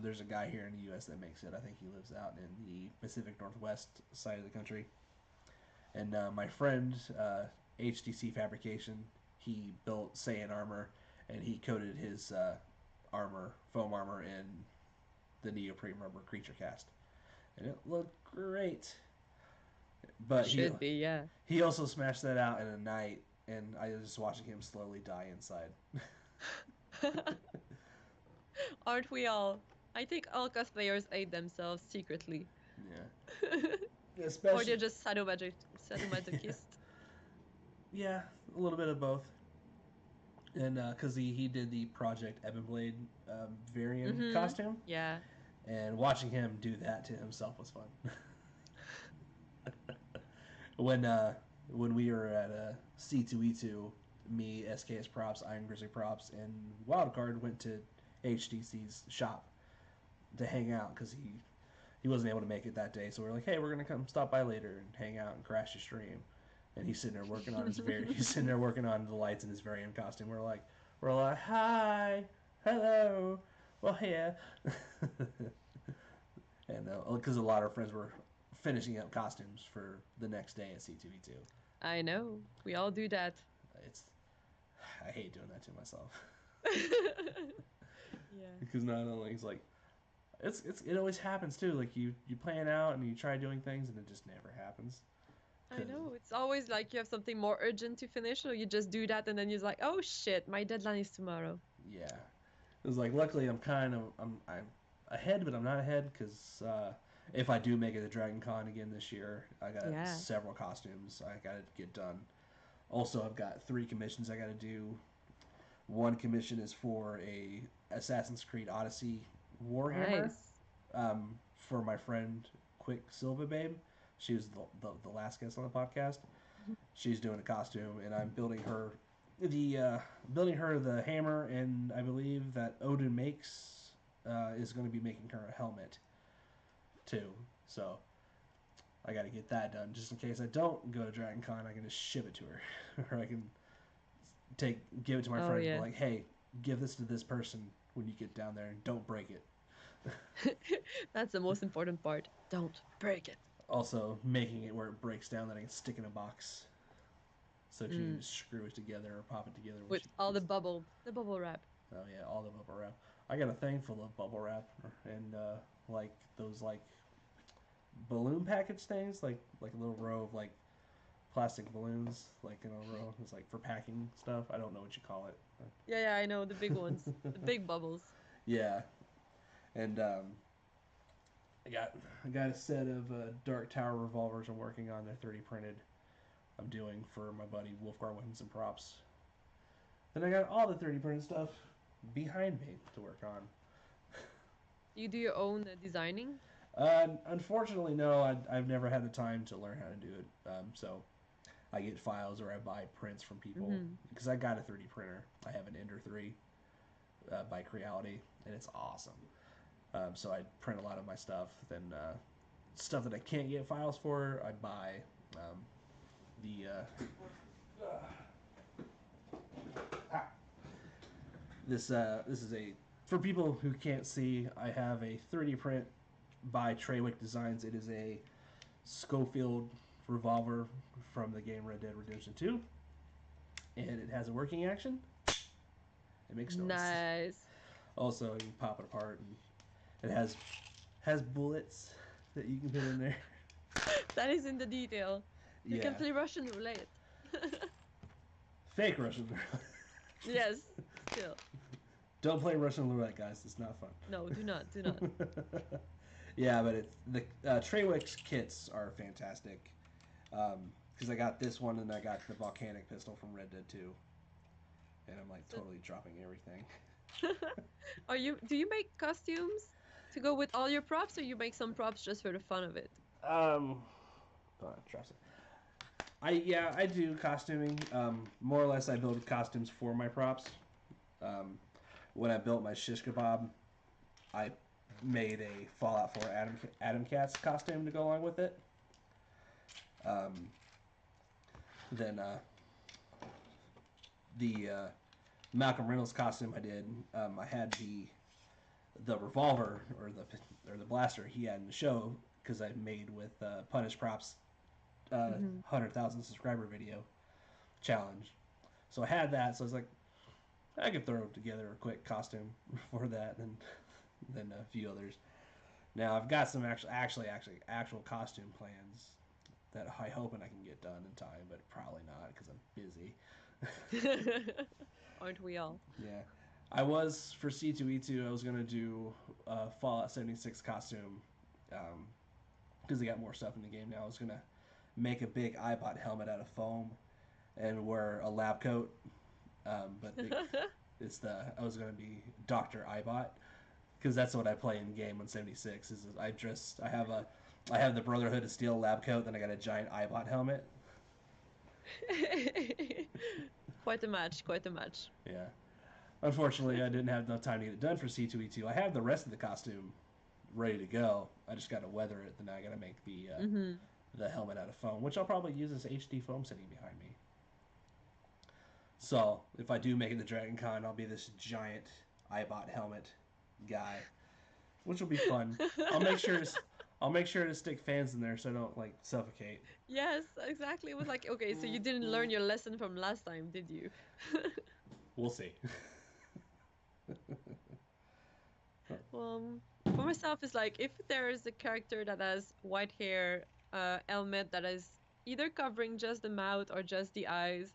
There's a guy here in the U.S. that makes it. I think he lives out in the Pacific Northwest side of the country. And my friend, HTC Fabrication, he built Saiyan armor, and he coated his foam armor, in the neoprene rubber creature cast, and it looked great. But Should be, yeah. he also smashed that out in a night, and I was just watching him slowly die inside. Aren't we all? I think all cosplayers hate themselves secretly. Yeah, Or they're especially just sadomasochist. yeah, a little bit of both. And because he did the Project Ebonblade Vyvyen Mm-hmm. costume, Yeah. and watching him do that to himself was fun. when when we were at C2E2, me, SKS Props, Iron Grizzly Props, and Wildcard went to HDC's shop to hang out because he wasn't able to make it that day. So we are like, hey, we're gonna come stop by later and hang out and crash your stream. And he's sitting there working on he's sitting there working on the lights in his Varian costume. We're like, hi, hello, well here, and because a lot of friends were finishing up costumes for the next day at C2E2. I know. We all do that. It's I hate doing that to myself Yeah. because not only it's like it always happens too. Like you plan out and you try doing things and it just never happens. I Cause know. It's always like you have something more urgent to finish, or you just do that and then you're like, oh shit, my deadline is tomorrow. yeah, it was like luckily I'm ahead, but I'm not ahead because if I do make it to Dragon Con again this year, I got Yeah. several costumes I got to get done. Also, I've got 3 commissions I got to do. One commission is for a Assassin's Creed Odyssey Warhammer, Nice. for my friend Quicksilver Babe. She was the last guest on the podcast. She's doing a costume, and I'm building her the hammer, and I believe that Odin makes is going to be making her a helmet too. So I got to get that done just in case I don't go to Dragon Con. I can just ship it to her, or I can give it to my Oh friends. And be yeah. like, hey, give this to this person when you get down there, and don't break it. That's the most important part. Don't break it. Also, making it where it breaks down that I can stick in a box, so she can Mm. just screw it together or pop it together when With she all gets. the bubble wrap. Oh yeah, all the bubble wrap. I got a thing full of bubble wrap and like those like balloon package things, like a little row of like plastic balloons, like in a row. It's like for packing stuff. I don't know what you call it. Yeah, yeah, I know the big ones, the big bubbles. Yeah, and I got I got a set of Dark Tower revolvers I'm working on. They're 3D printed. I'm doing for my buddy Wolfgar Weapons and Props. Then I got all the 3D printed stuff behind me to work on. You do your own designing? Unfortunately, no. I've never had the time to learn how to do it. So I get files or I buy prints from people Mm-hmm. because I got a 3D printer. I have an Ender 3 by Creality, and it's awesome. So I print a lot of my stuff. Then stuff that I can't get files for, I buy. Um, the ah, this is a for people who can't see. I have a 3D print by Treywick Designs. It is a Schofield revolver from the game Red Dead Redemption 2, and it has a working action. It makes noise. Nice. Also, you can pop it apart, and it has bullets that you can put in there. That is in the detail. You Yeah, can play Russian roulette. fake Russian. Yes, still. Don't play Russian roulette, guys. It's not fun. No, do not, do not. Yeah, but it's the Treywick's kits are fantastic. Because I got this one and I got the volcanic pistol from Red Dead 2, and I'm like So, totally dropping everything. do you make costumes to go with all your props, or you make some props just for the fun of it? Um, trust it. I do costuming. More or less, I build costumes for my props. Um, when I built my shish kebab, I made a Fallout 4 Adam Cat's costume to go along with it. Um, then the Malcolm Reynolds costume I did, I had the revolver or the blaster he had in the show because I made with Punish Props Mm-hmm. 100,000 subscriber video challenge. So I had that, so I was like, I could throw together a quick costume for that, and then a few others. Now I've got some actual costume plans that I hope and I can get done in time, but probably not because I'm busy. Aren't we all? Yeah, I was for C2E2. I was gonna do a Fallout 76 costume because they got more stuff in the game now. I was gonna make a big iBot helmet out of foam and wear a lab coat, but I was gonna be Doctor iBot because that's what I play in the game on 76. I have the Brotherhood of Steel lab coat, then I got a giant iBot helmet. Quite a match, quite a match. Yeah. Unfortunately, I didn't have enough time to get it done for C2E2. I have the rest of the costume ready to go. I just got to weather it. Then I got to make Mm-hmm. the helmet out of foam, which I'll probably use as HD foam sitting behind me. So if I do make it to Dragon Con, I'll be this giant iBot helmet guy, which will be fun. I'll make sure to I'll make sure to stick fans in there so I don't like suffocate. Yes, exactly. It was like, okay, so you didn't learn your lesson from last time, did you? We'll see. Well, for myself, it's like if there is a character that has white hair, helmet that is either covering just the mouth or just the eyes,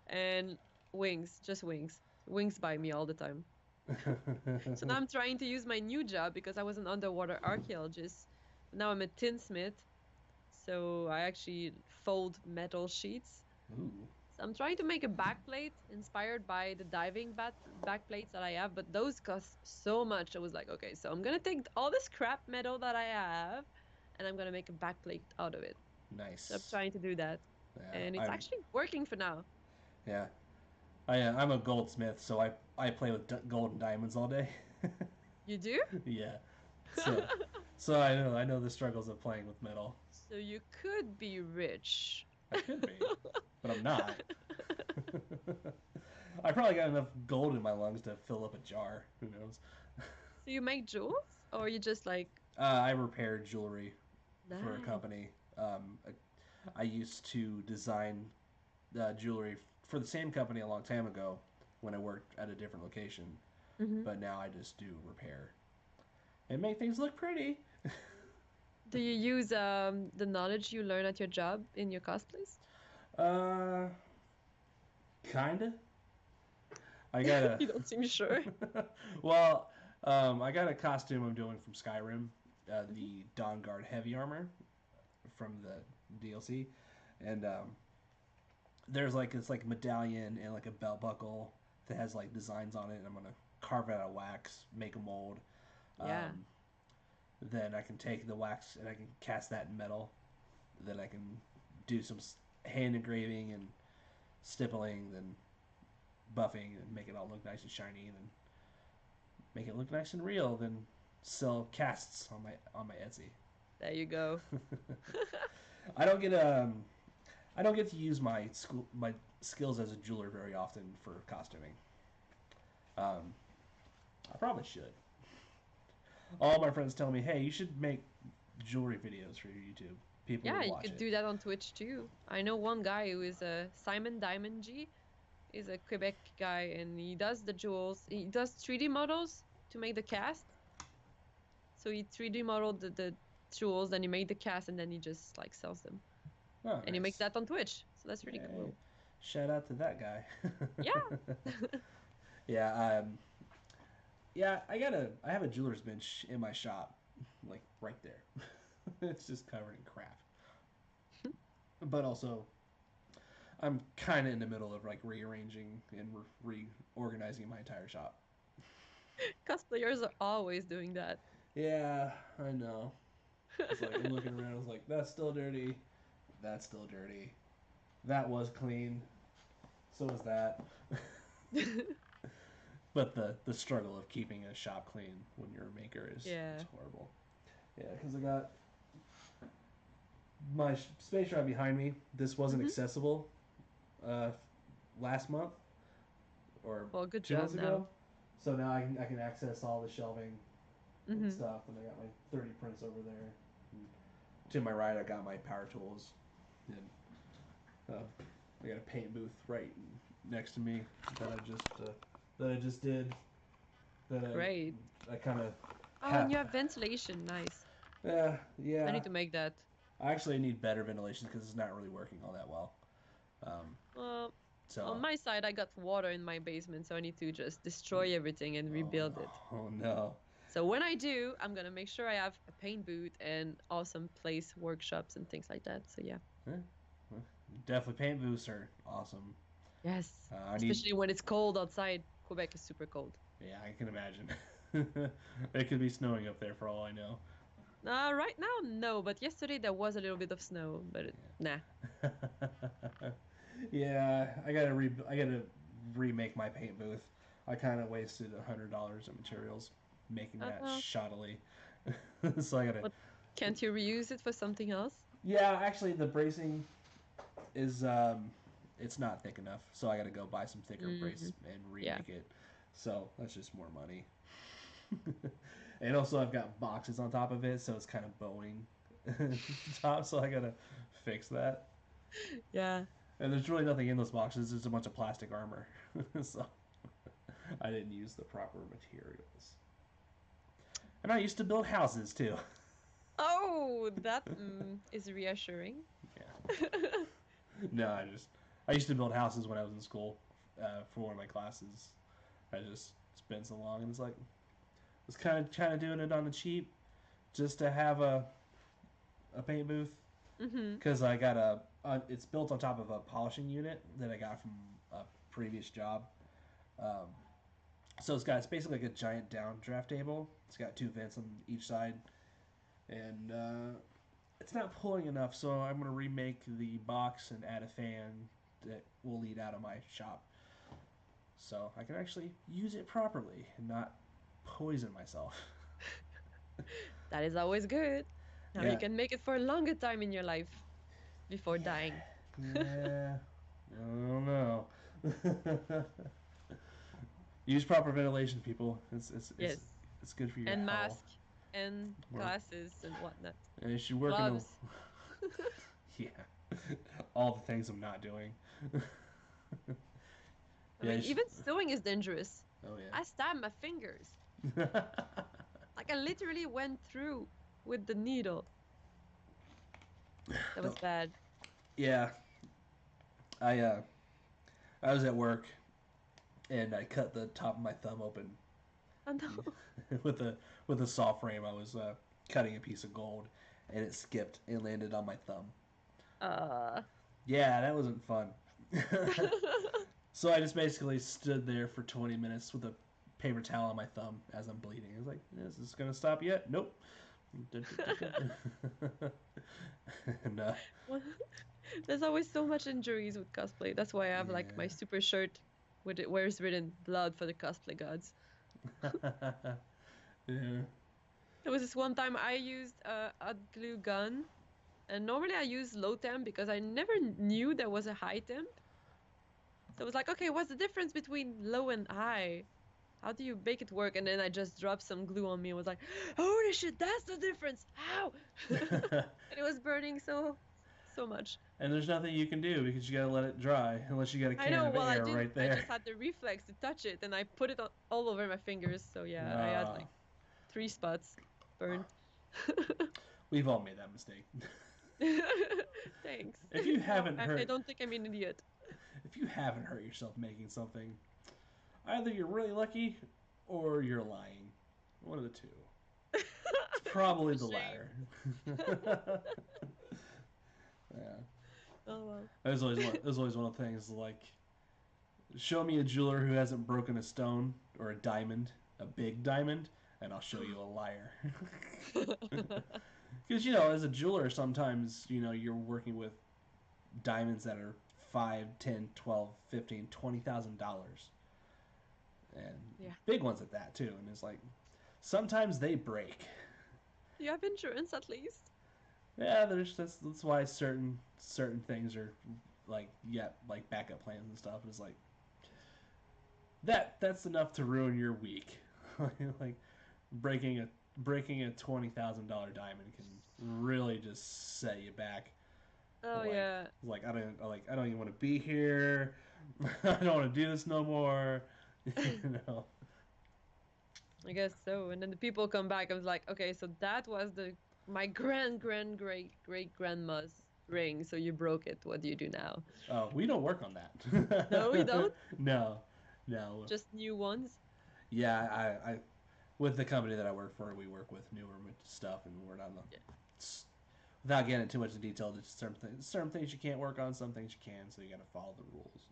and wings, just wings. Wings by me all the time. So now I'm trying to use my new job because I was an underwater archaeologist. Now I'm a tinsmith, so I actually fold metal sheets. Ooh. So I'm trying to make a backplate inspired by the diving backplates that I have, but those cost so much. I was like, okay, so I'm gonna take all the scrap metal that I have, and I'm gonna make a backplate out of it. So I'm Nice. trying to do that, Yeah, and it's actually working for now. yeah. I'm a goldsmith, so I play with gold and diamonds all day. You do? Yeah. So So I know the struggles of playing with metal. So you could be rich. I could be, but I'm not. I probably got enough gold in my lungs to fill up a jar. Who knows? So you make jewels, or you just like I repair jewelry for a nice? company. I used to design jewelry for the same company a long time ago when I worked at a different location, Hmm. but now I just do repair and make things look pretty. Do you use the knowledge you learn at your job in your cosplays? uh, kinda. I got a You don't seem sure. well, I got a costume I'm doing from Skyrim, Hmm. the Dawn Guard heavy armor from the DLC, and there's like this like medallion and like a belt buckle that has like designs on it, and I'm gonna carve it out of wax, make a mold. Yeah, Um, then I can take the wax and I can cast that in metal. Then I can do some hand engraving and stippling, then buffing, and make it all look nice and shiny, and then make it look nice and real. Then sell casts on my Etsy. there you go. I don't get I don't get to use my skills as a jeweler very often for costuming. Um, I probably should. All my friends tell me, "Hey, you should make jewelry videos for your YouTube. People Yeah, would you watch could it." do that on Twitch too. I know one guy who is a Simon Diamond G. Is a Quebec guy, and he does the jewels. He does 3D models to make the cast. So he 3D modeled the jewels, then he made the cast, and then he just like sells them. Oh, And he makes nice. that on Twitch. So that's really Hey, cool. shout out to that guy. Yeah. Yeah, yeah. I have a jeweler's bench in my shop, like right there. It's just covered in crap. But also, I'm kind of in the middle of like rearranging and reorganizing my entire shop. Cosplayers are always doing that. Yeah, I know. It's like I'm looking around. I was like, that's still dirty. That's still dirty. That was clean. So was that. But the struggle of keeping a shop clean when you're a maker is Yeah. it's horrible. Yeah, because I got my space right behind me. This wasn't Hmm. accessible uh, last month or Well, good 2 months job now. ago. So now I can access all the shelving and Hmm. stuff, and I got my 30 prints over there. And to my right, I got my power tools, and I got a paint booth right next to me that I just did that Great. I kind of Oh, and have. you have ventilation. Nice. I Yeah. need to make that. I actually need better ventilation because it's not really working all that well. Um, Well, on so, my side, I got water in my basement, so I need to just destroy everything and rebuild it. oh no. So when I do, I'm gonna make sure I have a paint booth and awesome place workshops and things like that. So yeah. Eh, well, definitely paint booths are awesome. Yes. I need. Especially when it's cold outside. Quebec is super cold. Yeah, I can imagine. It could be snowing up there for all I know. Right now, no, but yesterday there was a little bit of snow, but nah. Yeah. Yeah, I gotta remake my paint booth. I kind of wasted $100 in materials making that Uh, shoddily. So I gotta. but can't you reuse it for something else? Yeah, actually, the bracing is it's not thick enough, so I gotta go buy some thicker brace Mm, and yeah. remake it. So that's just more money. And also, I've got boxes on top of it, so it's kind of bowing top. So I gotta fix that. Yeah. And there's really nothing in those boxes. It's a bunch of plastic armor. So I didn't use the proper materials. And I used to build houses too. Oh, that is reassuring. Yeah. No, I used to build houses when I was in school for one of my classes. I just it's been so long, and it's like was kind of doing it on the cheap just to have a paint booth Hmm. because I got it's built on top of a polishing unit that I got from a previous job. Um, so it's basically like a giant downdraft table. It's got two vents on each side, and it's not pulling enough. So I'm gonna remake the box and add a fan that will lead out of my shop, so I can actually use it properly and not poison myself. That is always good. Now you Yeah, can make it for a longer time in your life before yeah, dying. yeah. I don't know. Use proper ventilation, people. Yes. It's good for your And health. mask and Work. glasses and whatnot. And you should work in a Gloves. yeah. All the things I'm not doing. I Yeah. mean, even sewing is dangerous. Oh I stabbed my fingers. yeah. Like I literally went through with the needle. That was Don't. bad. Yeah. I uh I was at work and I cut the top of my thumb open Oh no. with a saw frame. I was cutting a piece of gold and it skipped and landed on my thumb. Uh. Yeah, that wasn't fun. So I just basically stood there for 20 minutes with a paper towel on my thumb as I'm bleeding. I was like, is this going to stop yet? Nope. and Well, there's always so much injuries with cosplay. That's why I have like my super shirt with it where it's written blood for the cosplay gods. yeah. Yeah. There was this one time I used a hot glue gun, and normally I use low temp because I never knew there was a high temp. So I was like, okay, what's the difference between low and high? How do you make it work? And then I just dropped some glue on me and was like, holy shit, that's the difference. How? And it was burning so much. And there's nothing you can do because you gotta let it dry unless you got a I can know, of well, I air didn't. right I there. just had the reflex to touch it, and I put it all over my fingers. So yeah, I had Uh, like 3 spots burned. we've all made that mistake. Thanks. if you No, haven't I hurt, don't think I'm an idiot. if you haven't hurt yourself making something, either you're really lucky or you're lying. One of the two. It's probably the latter. Shame. Yeah. Oh well. It was always one of the things like, show me a jeweler who hasn't broken a stone or a diamond, a big diamond, and I'll show you a liar. Because as a jeweler, sometimes you're working with diamonds that are 5, 10, 12, 15, $20,000, and Yeah. big ones at that too. And it's like sometimes they break. You have insurance at least. Yeah, that's why certain things are like like backup plans and stuff. It's like that's enough to ruin your week. like breaking a $20,000 diamond can really just set you back. Oh Like yeah. I don't even want to be here. I don't want to do this no more. you know. I guess so. And then the people come back. I was like, okay, so that was the my great grandma's ring. So you broke it. What do you do now? Oh, we don't work on that. No, you don't. no, no. Just new ones. Yeah, I with the company that I work for, we work with newer stuff, and we're not. Yeah. Without getting into too much in detail, there's certain things you can't work on, some things you can, so you got to follow the rules.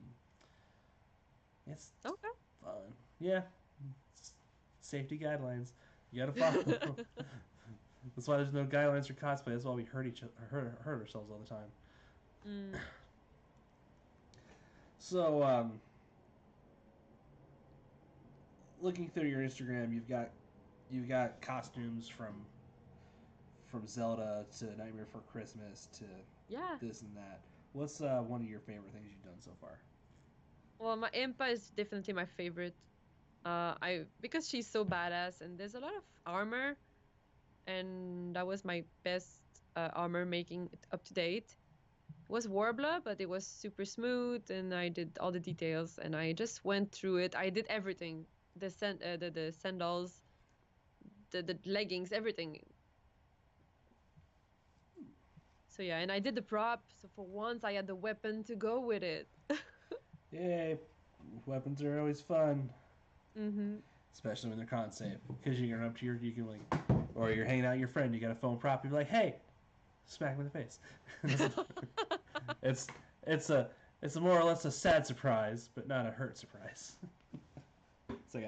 And it's Okay. fun. Yeah, safety guidelines. You got to follow. That's why there's no guidelines for cosplay. That's why we hurt ourselves all the time. Mm. So, looking through your Instagram, you've got costumes from Zelda to Nightmare Before Christmas to Yeah. this and that. What's one of your favorite things you've done so far? Well, my Impa is definitely my favorite. I because she's so badass and there's a lot of armor, and that was my best armor making up to date. It was Warbler, but it was super smooth, and I did all the details, and I just went through it. I did everything: the sandals, the leggings, everything. So yeah, and I did the prop. So for once, I had the weapon to go with it. Yay! Weapons are always fun, Mm-hmm. especially when they're con safe. Because you can run up to you can like, or you're hanging out with your friend, you got a phone prop, you're like, hey, smack him in the face. it's it's a it's a more or less a sad surprise, but not a hurt surprise. So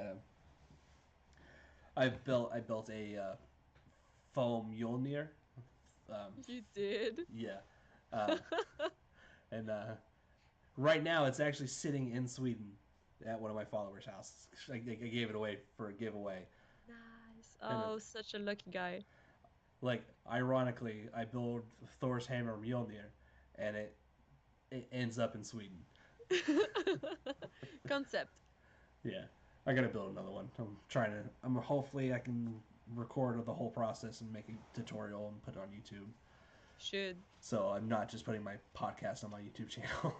I built a foam Mjolnir. You did. Yeah, uh, and right now it's actually sitting in Sweden at one of my followers' houses. I gave it away for a giveaway. Nice. And Oh, such a lucky guy. Like, ironically, I build Thor's hammer Mjolnir, and it ends up in Sweden. Concept. Yeah, I gotta build another one. I'm trying to. I'm hopefully I can record the whole process and make a tutorial and put it on YouTube. Should. So I'm not just putting my podcast on my YouTube channel.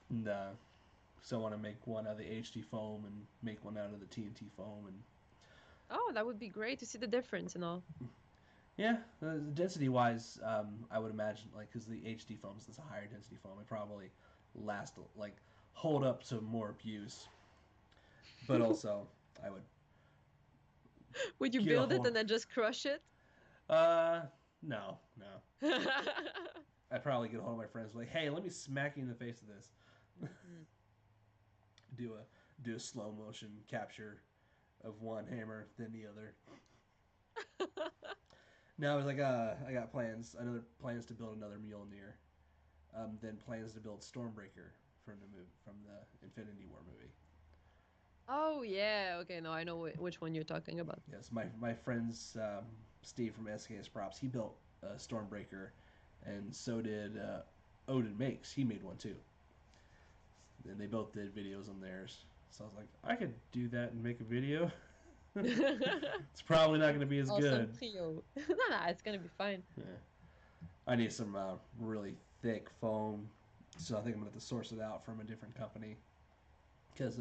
and so I want to make one out of the HD foam and make one out of the TNT foam and Oh, that would be great to see the difference and all. yeah, density wise, I would imagine like because the HD foam is a higher density foam, it probably last like hold up to more abuse. But also, I would Would you get a build it hold. and then just crush it? Uh, no, no. I'd probably get a hold of my friends, like, hey, let me smack you in the face with this. Mm. Do a slow motion capture of one hammer, then the other. Now I was like, I got plans, another plans to build another Mjolnir, then plans to build Stormbreaker from the Infinity War movie. Oh yeah, okay, no, I know which one you're talking about. Yes, my friends Steve from SKS Props, he built Stormbreaker, and so did Odin Makes. He made one too, and they both did videos on theirs. So I was like, I could do that and make a video. It's probably not going to be as Awesome good. trio. No, it's gonna be fine. Yeah. I need some really thick foam, so I think I'm going to have to source it out from a different company. Because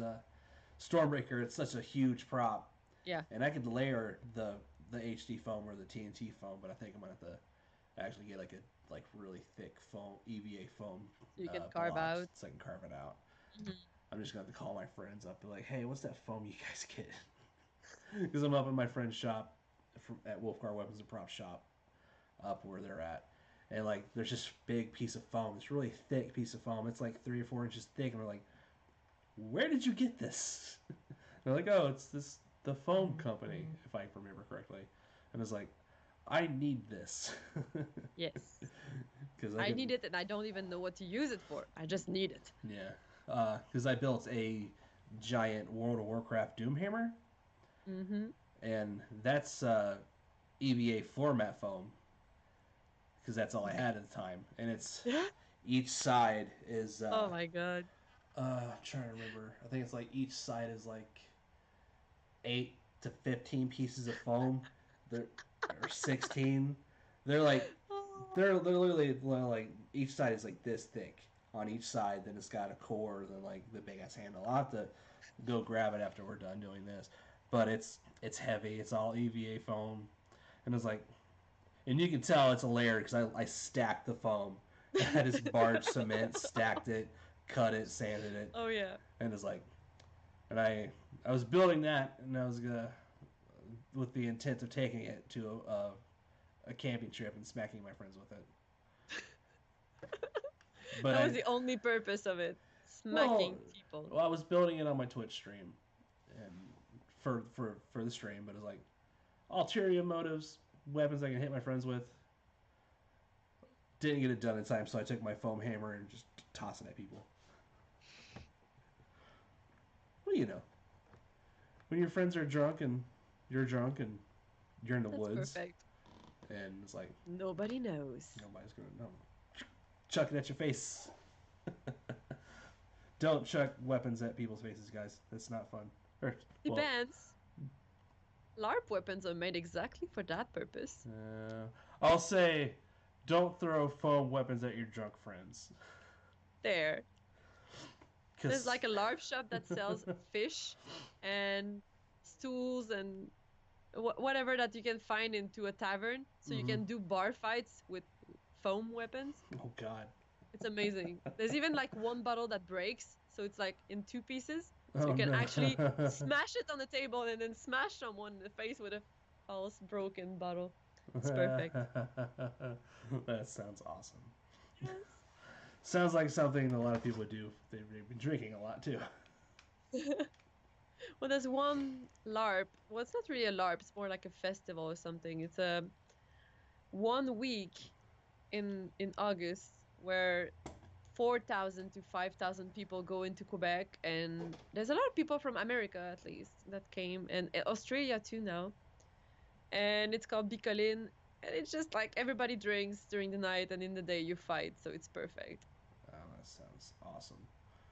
Stormbreaker, it's such a huge prop, Yeah. and I could layer the HD foam or the TNT foam, but I think I'm going to have to actually get like a really thick foam EVA foam So you can carve blocks out. so I can carve it out. Mhm. I'm just going to have to call my friends up, be like, hey, what's that foam you guys get? Because I'm up in my friend's shop at Wolfgar Weapons and Prop shop up where they're at. And like, there's this big piece of foam, this really thick piece of foam. It's like 3 or 4 inches thick, and we're like, "Where did you get this?" They're like, "Oh, it's the foam company, if I remember correctly." And it's like, "I need this." Yes. Because I need it and I don't even know what to use it for. I just need it. yeah, because I built a giant World of Warcraft Doomhammer, Mm-hmm. and that's EVA format foam because that's all I had at the time, and it's each side is Oh my god. I'm trying to remember. I think it's like each side is like 8 to 15 pieces of foam. They're or 16. They're like Oh. they're literally like each side is like this thick on each side. Then it's got a core. Then like the big ass handle. I'll have to go grab it after we're done doing this. But it's heavy. It's all EVA foam, and it's like, and you can tell it's a layer because I stacked the foam. I just barged cement, stacked it, cut it, sanded it, Oh yeah. and it's like, and I was building that, and I was gonna with the intent of taking it to a camping trip and smacking my friends with it. But That was the only purpose of it. well, Smacking people. well, I was building it on my Twitch stream, and for the stream, but it's like ulterior motives, weapons I can hit my friends with. Didn't get it done in time, so I took my foam hammer and just tossing at people. Well, you know, when your friends are drunk and you're in the That's woods, perfect. and it's like Nobody knows. nobody's gonna know. Chuck it at your face. Don't chuck weapons at people's faces, guys. That's not fun. Or, well, Depends. LARP weapons are made exactly for that purpose. I'll say, don't throw foam weapons at your drunk friends. There. There's 'Cause like a LARP shop that sells fish and stools and whatever that you can find into a tavern. So you Mhm. can do bar fights with foam weapons. Oh God. It's amazing. There's even like one bottle that breaks, so it's like in two pieces. So Oh you can no. actually smash it on the table and then smash someone in the face with a false broken bottle. It's perfect. That sounds awesome. Yes. Sounds like something a lot of people would do if they've been drinking a lot too. Well, there's one LARP. Well, it's not really a LARP. It's more like a festival or something. It's a 1 week in August where 4,000 to 5,000 people go into Quebec, and there's a lot of people from America at least that came, and Australia too now. and it's called Bicolin. And it's just like everybody drinks during the night, and in the day you fight, so it's perfect. Oh, that sounds awesome.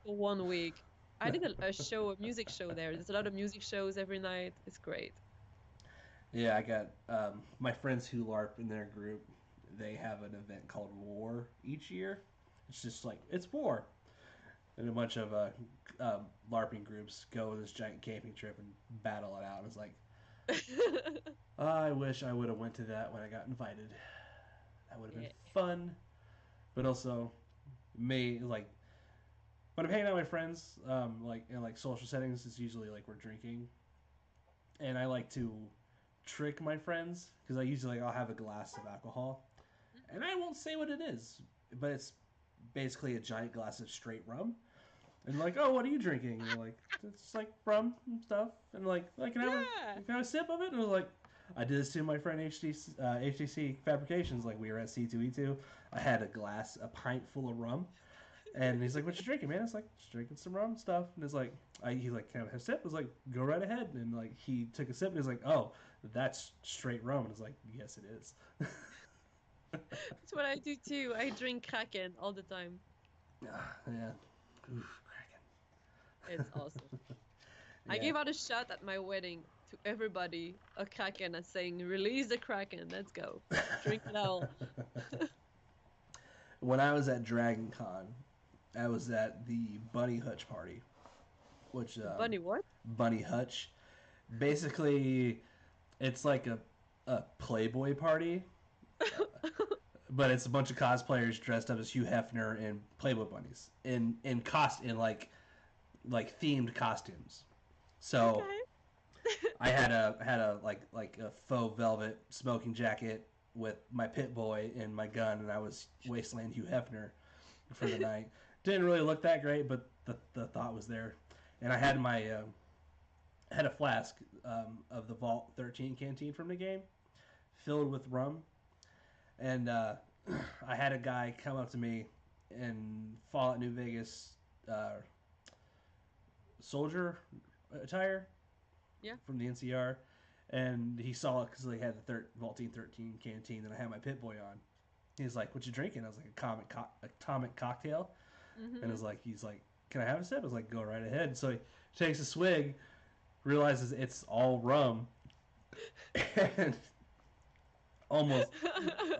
For 1 week. I did a show, a music show there. There's a lot of music shows every night. It's great. Yeah, I got my friends who LARP in their group. They have an event called War each year. It's just like it's war, and a bunch of LARPing groups go on this giant camping trip and battle it out. It's like I wish I would have went to that when I got invited. That would have been Yeah. fun, but also may like when I'm hanging out with my friends, like in like social settings, it's usually like we're drinking, and I like to trick my friends because I usually like I'll have a glass of alcohol, and I won't say what it is, but it's basically a giant glass of straight rum. And like, oh, what are you drinking? And they're like, it's like rum and stuff. And like, Yeah. can I have a sip of it? And I was like, I did this to my friend HTC Fabrications. Like we were at C2E2. I had a glass, a pint full of rum, and he's like, "What you drinking, man?" It's like, "Just drinking some rum stuff." And it's like, he's like, "Can I have a sip?" I was like, "Go right ahead." And like, he took a sip, and he's like, "Oh, that's straight rum." And it's like, "Yes, it is." That's what I do too. I drink Kraken all the time. Yeah. Oof, It's Kraken. awesome. I Yeah. gave out a shot at my wedding to everybody, a Kraken, and saying, "Release the Kraken, let's go. Drink it all." When I was at Dragon Con, I was at the Bunny Hutch party, which Bunny, what? Bunny Hutch. Basically, it's like a Playboy party, but it's a bunch of cosplayers dressed up as Hugh Hefner and Playboy bunnies in like themed costumes. So Okay. I had a like a faux velvet smoking jacket with my Pit Boy and my gun, and I was Wasteland Hugh Hefner for the night. Didn't really look that great, but the thought was there. And I had my had a flask of the Vault 13 canteen from the game filled with rum, and I had a guy come up to me in Fallout New Vegas uh, soldier attire Yeah. from the NCR, and he saw it because they had the Vaultine 13 canteen that I had my Pit Boy on. He's like, "What you drinking?" I was like, atomic cocktail," and Hmm. he's like, "Can I have a sip?" I was like, "Go right ahead." So he takes a swig, realizes it's all rum, and almost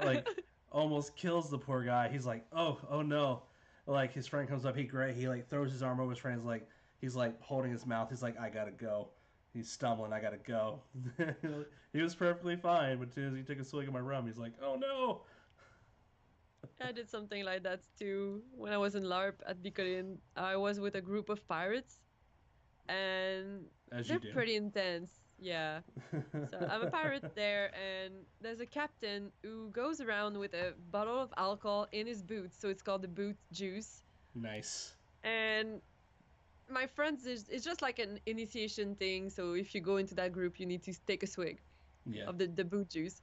like almost kills the poor guy. He's like, oh no. Like his friend comes up, he like throws his arm over his friend's like he's like holding his mouth. He's like, I gotta go. He's stumbling. I gotta go. He was perfectly fine, but as soon as he took a swig of my rum, he's like, oh no. I did something like that too when I was in LARP at Bicolin. I was with a group of pirates, and As you they're do. pretty intense. Yeah. So I'm a pirate there, and there's a captain who goes around with a bottle of alcohol in his boots, so it's called the boot juice. Nice. And my friends, it's just like an initiation thing. So if you go into that group, you need to take a swig Yeah. of the boot juice.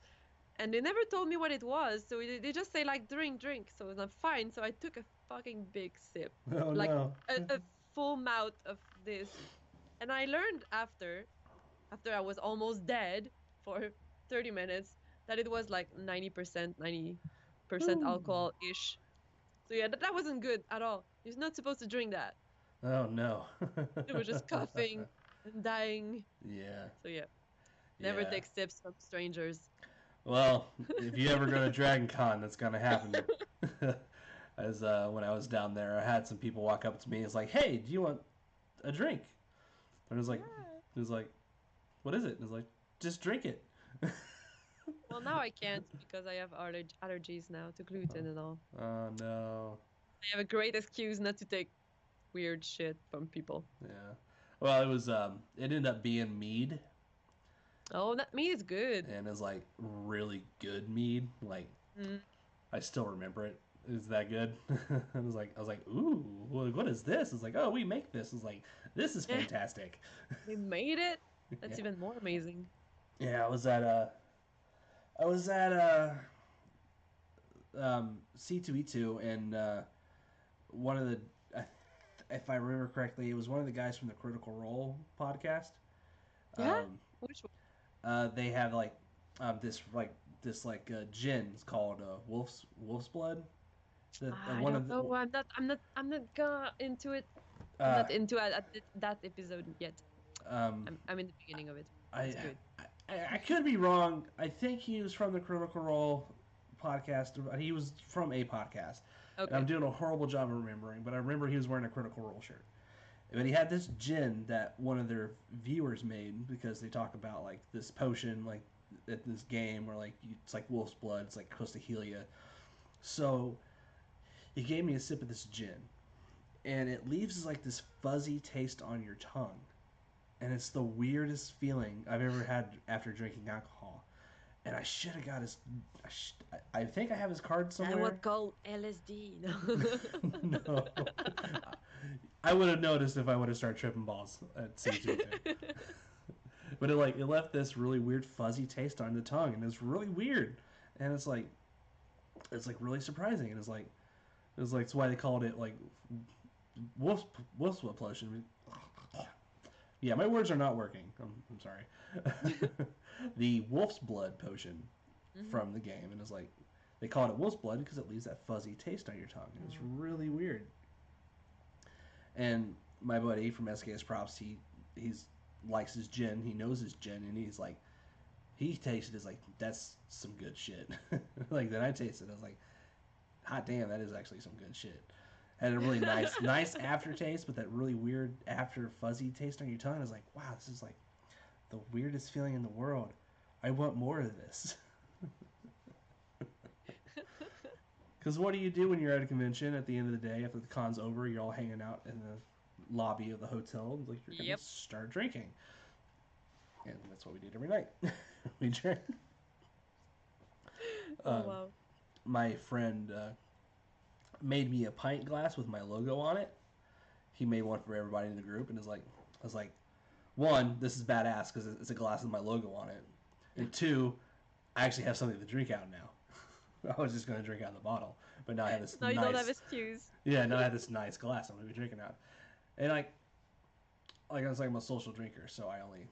And they never told me what it was, so they just say like drink, drink. So I'm fine. So I took a fucking big sip, Oh like no. a full mouth of this, and I learned after I was almost dead for 30 minutes that it was like 90% Ooh. alcohol ish. So yeah, that wasn't good at all. You're not supposed to drink that. Oh no. They were just coughing and dying. Yeah. So yeah, never Yeah. take sips from strangers. Well, if you ever go to Dragon Con, that's gonna happen. As when I was down there, I had some people walk up to me. It's like, "Hey, do you want a drink?" And Yeah. it was like, "What is it?" And it's like, "Just drink it." Well, now I can't because I have allergies now to gluten and all. Oh no. I have a great excuse not to take weird shit from people. Yeah. Well, it ended up being mead, Oh, that meat is good. and it's like really good mead. Like Mm, I still remember it. Is that good? I was like, ooh, what is this? It's like, oh, we make this. It's like, this is yeah, fantastic. they made it. Yeah. That's even more amazing. Yeah, I was at C2E2, and one of the, if I remember correctly, it was one of the guys from the Critical Role podcast. Yeah? Um, Which one? they have like this gin. It's called wolf's blood. I One don't of the know. I'm not into it. I'm uh, not into it at that episode yet. um, I'm in the beginning of it. I, It's good. I could be wrong. I think he was from the Critical Role podcast. He was from a podcast, and I'm Okay. doing a horrible job of remembering. But I remember he was wearing a Critical Role shirt. But he had this gin that one of their viewers made because they talk about like this potion, like at this game where like it's like wolf's blood. It's like supposed to heal you. So he gave me a sip of this gin, and it leaves like this fuzzy taste on your tongue, and it's the weirdest feeling I've ever had after drinking alcohol. And I should have got his. I think I have his card That somewhere. what called LSD. No, I would have noticed if I would have started tripping balls at C2. But it left this really weird fuzzy taste on the tongue, and it's really weird, and it's like really surprising, and it's like it's why they called it like wolf's wolf's blood potion. Yeah, my words are not working. I'm sorry. The wolf's blood potion Mhm. from the game, and it's like they call it wolf's blood because it leaves that fuzzy taste on your tongue. And it's really weird. And my buddy from SKS Props, he's likes his gin. He knows his gin, and he's like, he tasted it as like that's some good shit. Like then I tasted it, I was like, hot damn, that is actually some good shit. Had a really nice aftertaste, but that really weird after fuzzy taste on your tongue. I was like, wow, this is like the weirdest feeling in the world. I want more of this. Because what do you do when you're at a convention at the end of the day after the con's over? You're all hanging out in the lobby of the hotel. Like you're gonna Yep. start drinking, and that's what we did every night. We drank. Oh Um, wow. my friend made me a pint glass with my logo on it. He made one for everybody in the group, and I was like, one, this is badass because it's a glass with my logo on it, Yeah. and two, I actually have something to drink out now. I was just gonna drink out of the bottle, but now I have this Now you don't have nice, excuse. yeah, now I have this nice glass I'm gonna be drinking out, and like I was like I'm a social drinker, so I only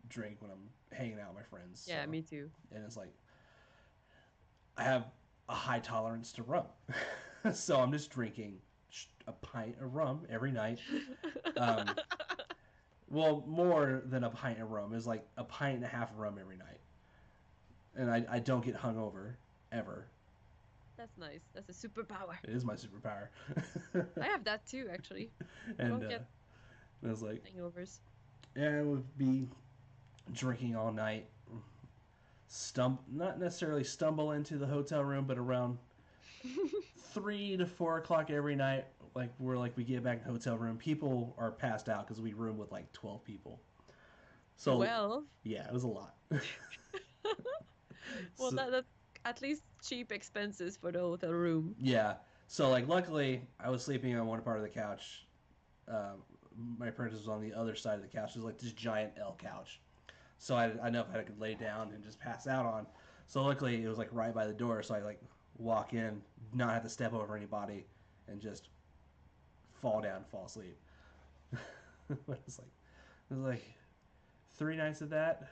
drink when I'm hanging out with my friends. So Yeah, me too. and it's like I have a high tolerance to rum, so I'm just drinking a pint of rum every night. Um, well, more than a pint of rum is like a pint and a half of rum every night, and I don't get hungover ever. That's nice. That's a superpower. It is my superpower. I have that too, actually. I and don't get I was like, hangovers. yeah, I would be drinking all night. Not necessarily stumble into the hotel room, but around 3 to 4 o'clock every night, like we get back in the hotel room, people are passed out because we room with like 12 people. So Well, yeah, it was a lot. well, So that's at least cheap expenses for the hotel room. yeah, so like luckily I was sleeping on one part of the couch. Um, my apprentice was on the other side of the couch. It was like this giant L couch. So I know if I could lay down and just pass out on. So luckily it was like right by the door, so I like walk in, not have to step over anybody, and just fall down, fall asleep. But it was like 3 nights of that,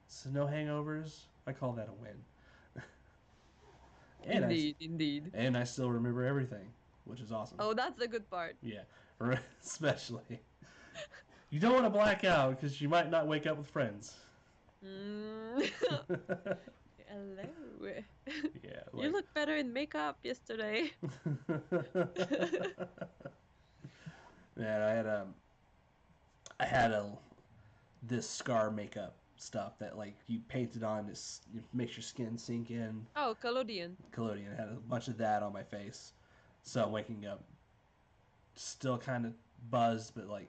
so no hangovers. I call that a win. and I Indeed, indeed. and I still remember everything, which is awesome. Oh, that's the good part. Yeah, especially you don't want to black out because you might not wake up with friends. Mm. Hello. Yeah, You look better in makeup yesterday. Man, I had this scar makeup stuff that like you painted on, it makes your skin sink in. Oh, collodion. Collodion. I had a bunch of that on my face, so I'm waking up still kind of buzzed, but like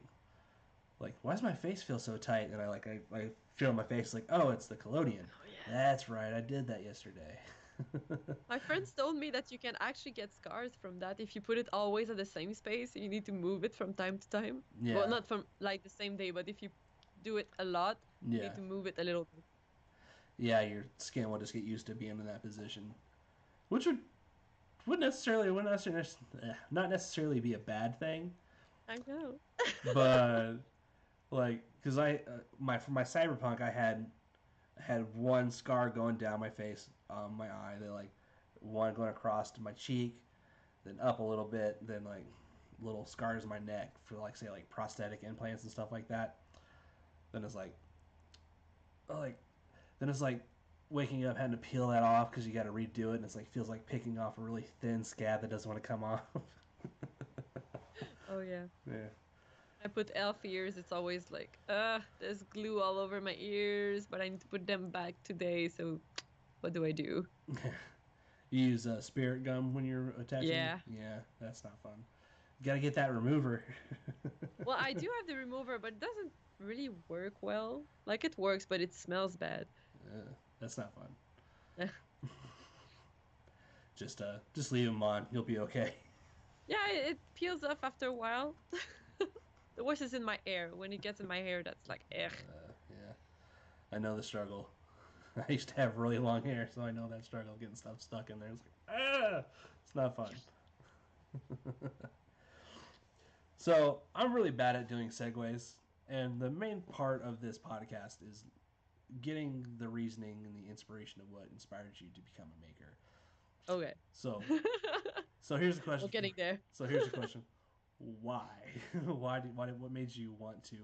why does my face feel so tight? And I feel my face like, oh, it's the collodion. Oh yeah. That's right, I did that yesterday. My friends told me that you can actually get scars from that if you put it always at the same space. You need to move it from time to time. Yeah, Well, not from like the same day, but if you do it a lot, you yeah, need to move it a little bit. yeah. Your skin will just get used to being in that position, which would not necessarily be a bad thing, I know. but like because I my for my cyberpunk I had I had one scar going down my face, my eye. Then like one going across to my cheek, then up a little bit, then like little scars in my neck for like say like prosthetic implants and stuff like that. Then it's like then it's like waking up having to peel that off because you got to redo it, and it's like feels like picking off a really thin scab that doesn't want to come off. Oh yeah. Yeah. I put elf ears. It's always like, there's glue all over my ears, but I need to put them back today. So, what do I do? You use spirit gum when you're attaching. Yeah. Yeah, that's not fun. You gotta get that remover. Well, I do have the remover, but it doesn't really work well. Like it works, but it smells bad. That's not fun. Just leave them on. You'll be okay. Yeah, it peels off after a while. The worst is in my hair. When it gets in my hair, that's like, ugh. Yeah, I know the struggle. I used to have really long hair, so I know that struggle getting stuff stuck in there. It's like, it's not fun. So I'm really bad at doing segues, and the main part of this podcast is getting the reasoning and the inspiration of what inspired you to become a maker. Okay. So, so here's the question. We're getting there. So here's the question: Why? What made you want to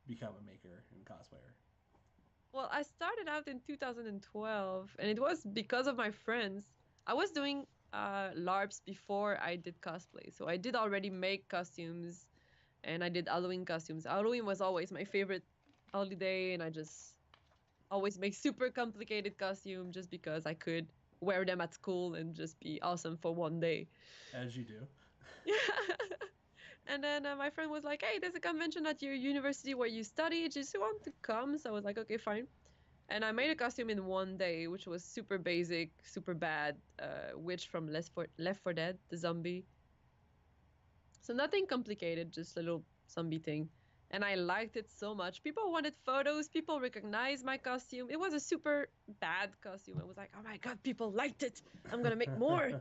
become a maker and cosplayer? Well, I started out in 2012, and it was because of my friends. I was doing LARPs before I did cosplay, so I did already make costumes, and I did Halloween costumes. Halloween was always my favorite holiday, and I just always make super complicated costume just because I could wear them at school and just be awesome for one day. As you do. Yeah. And then my friend was like, "Hey, there's a convention at your university where you study. Do you want to come?" So I was like, "Okay, fine." And I made a costume in one day, which was super basic, super bad. Witch from Left 4 Dead, the zombie. So nothing complicated, just a little zombie thing. And I liked it so much. People wanted photos. People recognized my costume. It was a super bad costume. I was like, oh my God, people liked it. I'm going to make more.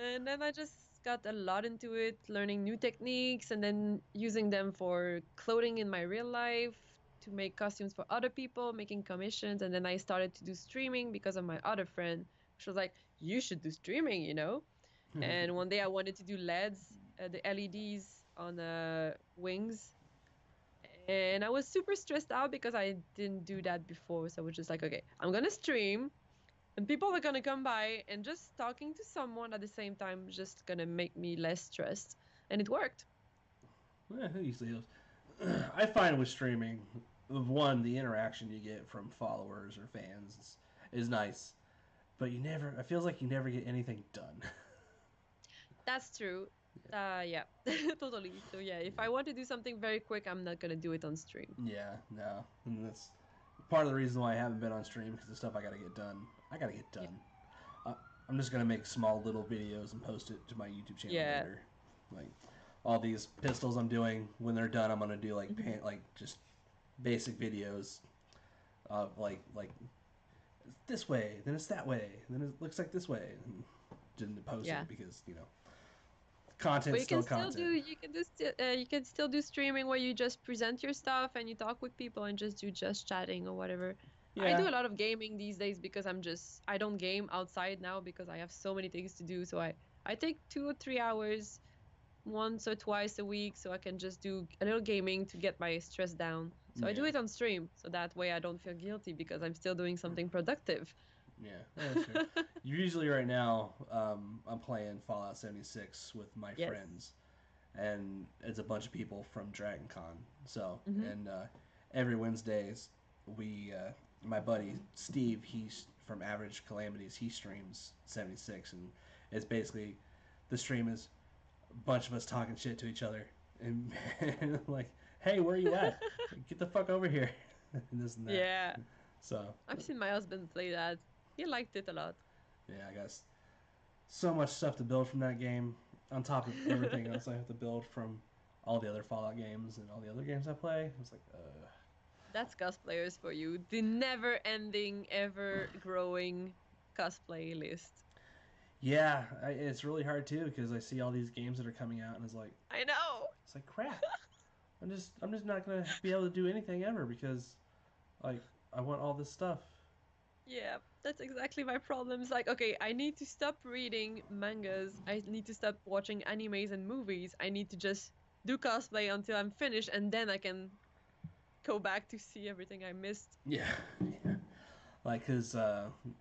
And then I just got a lot into it, learning new techniques and then using them for clothing in my real life to make costumes for other people, making commissions. And then I started to do streaming because of my other friend. She was like, you should do streaming, you know? And one day I wanted to do LEDs, the LEDs on wings. And I was super stressed out because I didn't do that before. So I was just like, okay, I'm going to stream and people are going to come by and just talking to someone at the same time just going to make me less stressed. And it worked. Yeah, it usually is. I find with streaming, one, the interaction you get from followers or fans is nice, but it feels like you never get anything done. That's true. Yeah, totally. So yeah, if I want to do something very quick, I'm not gonna do it on stream. Yeah, no, and that's part of the reason why I haven't been on stream because the stuff I gotta get done, I gotta get Yeah. done. I'm just gonna make small little videos and post it to my YouTube channel Yeah. later. Like all these pistols I'm doing, when they're done, I'm gonna do like like just basic videos of like it's this way, then it's that way, then it looks like this way, and didn't post Yeah. it because But content's you can still still content. you can still do streaming where you just present your stuff and you talk with people and just do just chatting or whatever. I Yeah, do a lot of gaming these days because I don't game outside now because I have so many things to do. So I take 2 or 3 hours once or twice a week so I can just do a little gaming to get my stress down. So I do yeah, it on stream so that way I don't feel guilty because I'm still doing something productive. yeah. That's true. Usually, right now, I'm playing Fallout 76 with my Yes. friends, and it's a bunch of people from Dragon Con. So, Hmm. and every Wednesdays, my buddy Steve, he's from Average Calamities. He streams 76, and it's basically the stream is a bunch of us talking shit to each other, and like, hey, where are you at? Get the fuck over here, and this and that. Yeah. So, I've seen my husband play that. He liked it a lot. yeah, I guess so much stuff to build from that game. On top of everything else, I have to build from all the other Fallout games and all the other games I play. It's like, That's cosplayers for you. The never ending, ever growing cosplay list. yeah, it's really hard too because I see all these games that are coming out, and I know. it's like crap. I'm just not gonna be able to do anything ever because, like, I want all this stuff. Yeah, that's exactly my problem. It's like, okay, I need to stop reading mangas. I need to stop watching animes and movies. I need to just do cosplay until I'm finished, and then I can go back to see everything I missed. Yeah, yeah. Like, cause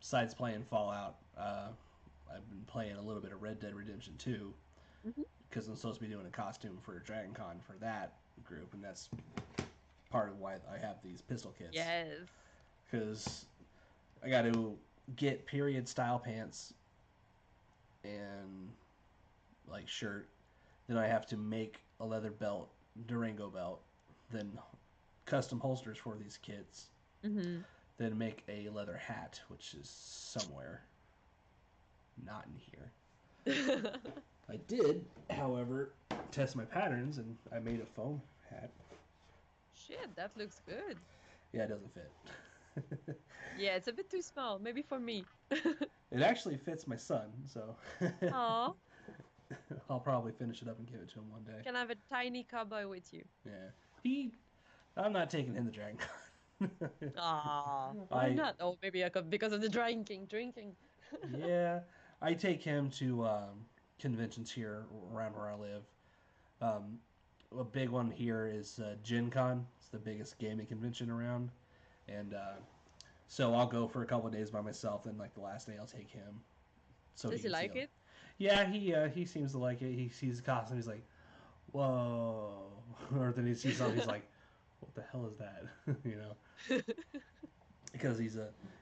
besides playing Fallout, I've been playing a little bit of Red Dead Redemption 2 Hmm. because I'm supposed to be doing a costume for Dragon Con for that group, and that's part of why I have these pistol kits. Yes. Because I got to get period style pants and like shirt. Then I have to make a leather belt, Durango belt. Then custom holsters for these kits. Hmm. Then make a leather hat, which is somewhere not in here. I did, however, test my patterns and I made a foam hat. Shit, that looks good. Yeah, it doesn't fit. Yeah, it's a bit too small, maybe for me. It actually fits my son, so Oh, I'll probably finish it up and give it to him one day. can have a tiny cowboy with you. Yeah, he. I'm not taking him to Dragon Con. Ah, why I not? Oh, maybe I could because of the drinking. yeah, I take him to conventions here around where I live. Um, a big one here is Gen Con. It's the biggest gaming convention around, and so I'll go for a couple of days by myself. And like the last day, I'll take him so he Does he can see. like it? Yeah, he seems to like it. He sees the costume. He's like, whoa, or then he sees something. He's like, what the hell is that? you know, because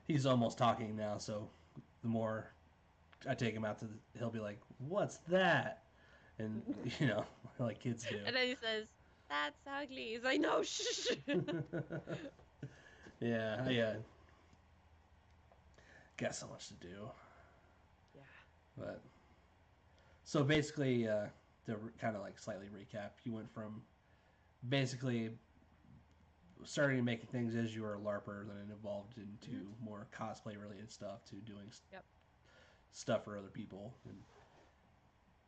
he's almost talking now. So the more I take him out to, he'll be like, what's that? And like kids do. And then he says, "That's ugly." He's like, "No, shh." Yeah, got so much to do. Yeah. But so basically, to kind of like slightly recap, you went from basically starting making things as you were a LARPer, then it evolved into Hmm. more cosplay related stuff to doing Yep. stuff for other people, and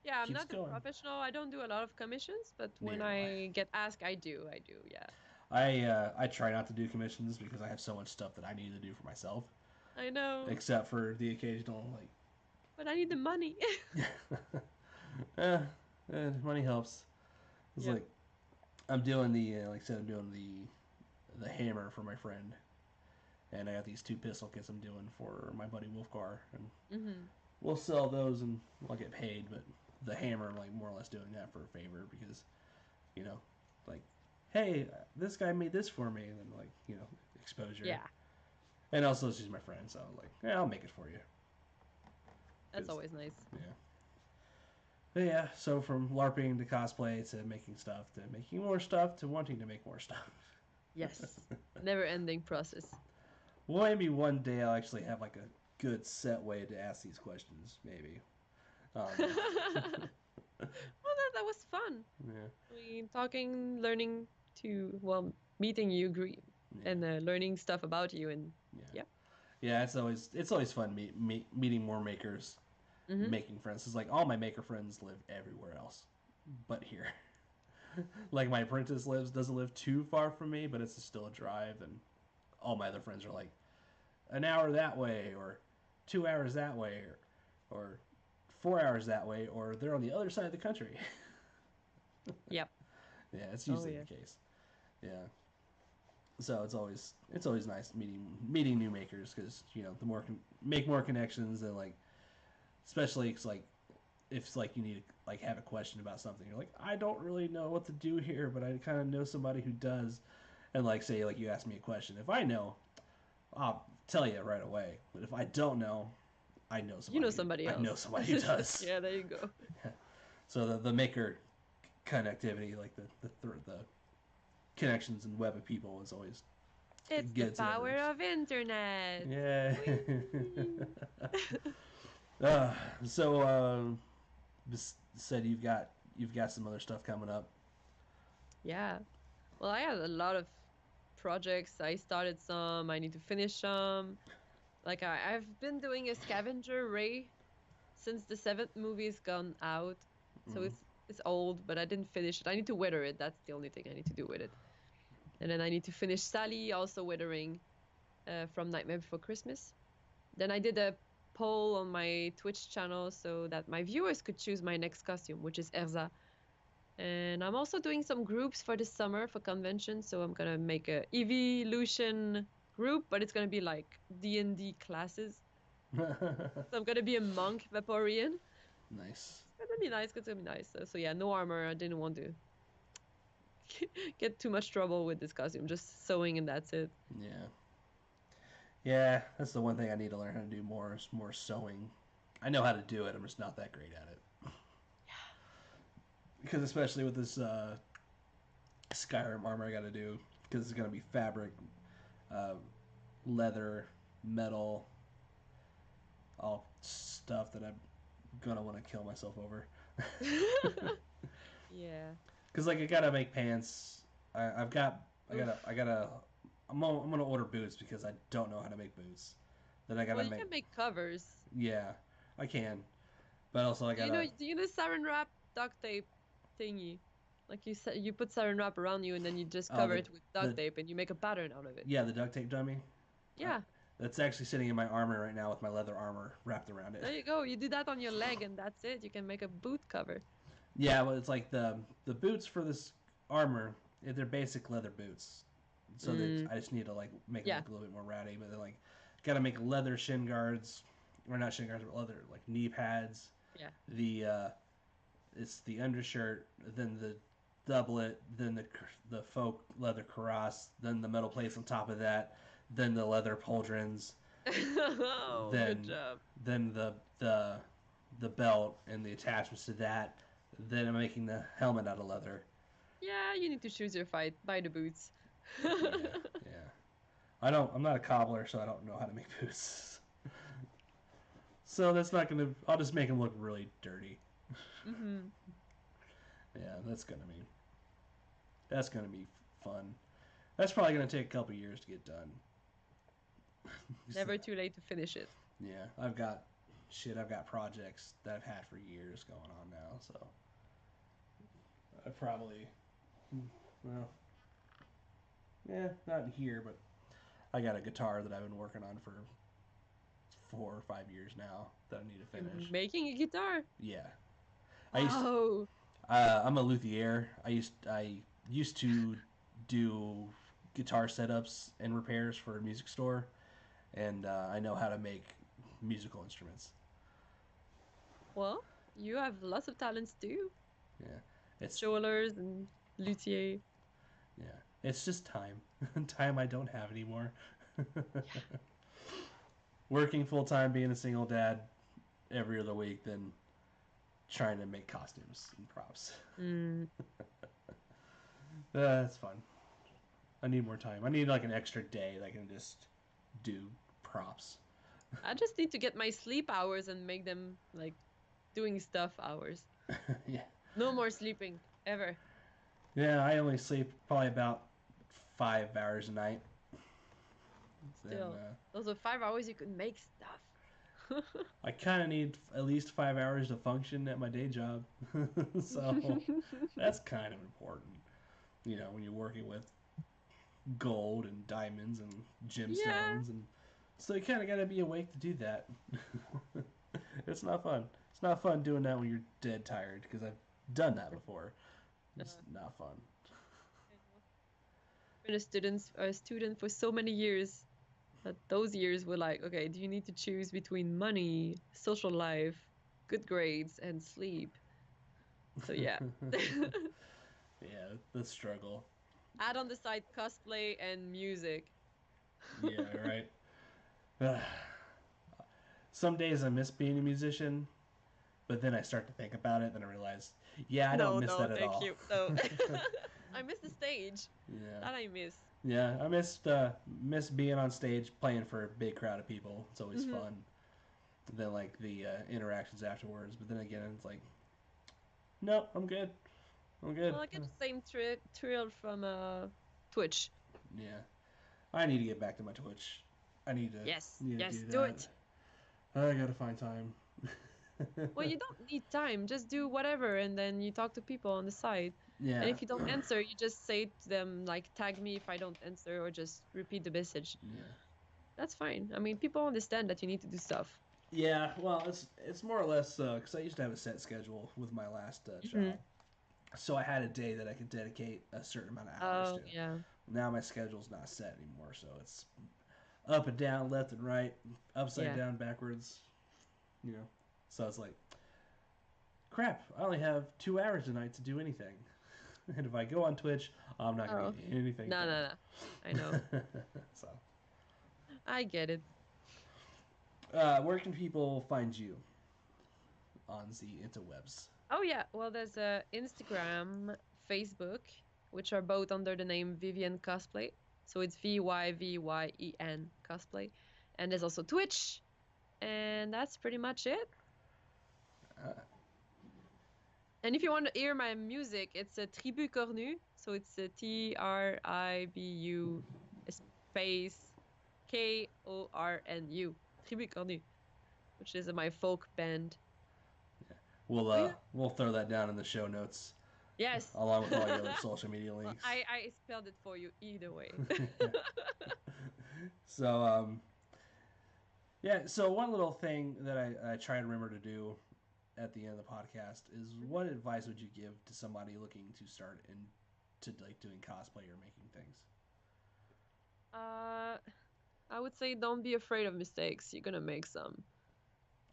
Yeah, I'm keeps not a going. professional. I don't do a lot of commissions, but when Neither do I. I get asked, I do. I do. Yeah. I try not to do commissions because I have so much stuff that I need to do for myself, I know, except for the occasional but I need the money. like, eh, money helps. It's Yeah. like I'm doing the like I said, I'm doing the hammer for my friend, and I got these two pistol kits I'm doing for my buddy Wolfgar, and Hmm. we'll sell those and I'll get paid. But the hammer, I'm like more or less doing that for a favor because you know, like, hey, this guy made this for me, and then like exposure. Yeah, And also, she's my friend, so like, yeah, I'll make it for you. that's 'Cause, always nice. yeah. But yeah, so from LARPing to cosplay to making stuff to making more stuff to wanting to make more stuff. Yes. Never-ending process. Well, maybe one day I'll actually have like a good set way to ask these questions. Maybe. Um, Well, that was fun. yeah, I mean, talking, learning to, well, meeting you, yeah, and learning stuff about you, and yeah, yeah. yeah. It's always fun meeting more makers, Hmm. making friends. It's like all my maker friends live everywhere else, but here. Like my apprentice doesn't live too far from me, but it's still a drive, and all my other friends are like an hour that way, or 2 hours that way, or 4 hours that way, or they're on the other side of the country. Yep. Yeah, it's Oh usually yeah. the case. Yeah, so it's always nice meeting new makers because the more make more connections and like especially it's like if it's like you need to like have a question about something, you're like, I don't really know what to do here, but I kind of know somebody who does, and like say like you ask me a question, if I know, I'll tell you right away, but if I don't know, I know You somebody know who somebody I else. know somebody who does. Yeah, there you go. So the maker connectivity, like the connections and web of people is always It's the gets power editors. of internet. Yeah. Whee! uh, so said you've got some other stuff coming up. Yeah. Well, I had a lot of projects. I started some. I need to finish some. Like I've been doing a scavenger ray since the seventh movie is gone out. So Mm. it's old, but I didn't finish it. I need to weather it. That's the only thing I need to do with it. And then I need to finish Sally also weathering. from Nightmare Before Christmas. Then I did a poll on my Twitch channel so that my viewers could choose my next costume, which is Erza. And I'm also doing some groups for this summer for conventions. So I'm gonna make a evolution group, but it's gonna be like D&D classes. So I'm gonna be a monk Vaporeon. Nice. It's gonna be nice. It's gonna be nice. So yeah, no armor. I didn't want to get too much trouble with this costume. Just sewing and that's it. Yeah. Yeah, that's the one thing I need to learn how to do more is more sewing. I know how to do it. I'm just not that great at it. Because especially with this Skyrim armor I got to do, because it's going to be fabric, uh, leather, metal, all stuff that I'm gonna want to kill myself over. Yeah. Because like I gotta make pants. I've got. I gotta. I gotta. I'm gonna order boots because I don't know how to make boots. Then I Well, gotta you make. can make covers. Yeah, I can. But also I gotta. Do you know saran wrap duct tape thingy? Like you put saran wrap around you and then you just Oh, cover it with duct the tape and you make a pattern out of it. yeah, the duct tape dummy. I, Yeah. that's actually sitting in my armor right now with my leather armor wrapped around it. There you go. You do that on your leg and that's it. You can make a boot cover. Yeah, well, it's like the boots for this armor. They're basic leather boots, so that I just need to like make them Yeah. look a little bit more ratty. But then like, gotta make leather shin guards, or not shin guards, but leather like knee pads. Yeah. The it's the undershirt, then the doublet, then the faux leather cuirass, then the metal plates on top of that, then the leather pauldrons, Oh, good then job. then the belt and the attachments to that. Then I'm making the helmet out of leather. Yeah, you need to choose your fight. Buy the boots. Yeah, yeah. I don't. I'm not a cobbler, so I don't know how to make boots. So that's not gonna. I'll just make them look really dirty. hmm Yeah, that's gonna be fun. That's probably gonna take a couple years to get done. Never too late to finish it. Yeah, I've got shit. I've got projects that I've had for years going on now. So I probably, well, yeah, not here, but I got a guitar that I've been working on for 4 or 5 years now that I need to You're finish. making a guitar. Yeah, I used. Wow. I'm a luthier. I used to do guitar setups and repairs for a music store, and I know how to make musical instruments. Well, you have lots of talents too. Yeah, it's Strollers and luthier. yeah, it's just time, time I don't have anymore. Working full time, being a single dad every other week, then trying to make costumes and props. Mm. That's fun. I need more time. I need like an extra day that I can just do props. I just need to get my sleep hours and make them like doing stuff hours. Yeah. No more sleeping ever. Yeah, I only sleep probably about 5 hours a night. Still, And those are 5 hours you could make stuff. I kind of need at least 5 hours to function at my day job. So that's kind of important. You know, when you're working with gold and diamonds and Yeah. gemstones, and so you kind of got to be awake to do that. It's not fun. It's not fun doing that when you're dead tired because I've done that before. It's not fun. Been a student for so many years that those years were like, okay, do you need to choose between money, social life, good grades, and sleep? So yeah. Yeah, the struggle. Add on the side cosplay and music. Yeah, right. Some days I miss being a musician, but then I start to think about it, then I realize, yeah, I don't No, miss no, that at thank all. you. No. I miss the stage. Yeah, That I miss. yeah, I miss being on stage playing for a big crowd of people. It's always hmm fun. Then like the interactions afterwards, but then again, it's like, nope, I'm good. I'm good. Well, I get the same thrill from Twitch. Yeah, I need to get back to my Twitch. I Yes, need to yes, do do that. it. I gotta find time. Well, you don't need time. Just do whatever, and then you talk to people on the side. And Yeah, if you don't answer, you just say to them like, "Tag me if I don't answer," or just repeat the message. yeah. That's fine. I mean, people understand that you need to do stuff. Yeah, well, it's more or less because I used to have a set schedule with my last Hmm. job, so I had a day that I could dedicate a certain amount of hours Oh, to. yeah. Now my schedule's not set anymore, so it's up and down, left and right, upside Yeah. down, backwards. You know, so it's like, crap. I only have 2 hours tonight to do anything, and if I go on Twitch, I'm not gonna Oh, get anything no, no, no. I know. done. So, I get it. where can people find you on the interwebs? Oh, yeah. Well, there's Instagram, Facebook, which are both under the name Vyvyen Cosplay. So it's Vyvyen Cosplay. And there's also Twitch. And that's pretty much it. Uh, And if you want to hear my music, it's a Tribu Cornu. So it's a Tribu space Kornu. Tribu Cornu, which is my folk band. So yeah. we'll throw that down in the show notes Yes. along with all your other social media Well, links. I spelled it for you either way. So yeah. So one little thing that I try to remember to do at the end of the podcast is Mhm. what advice would you give to somebody looking to start into like doing cosplay or making things? uh, I would say don't be afraid of mistakes. You're gonna make some.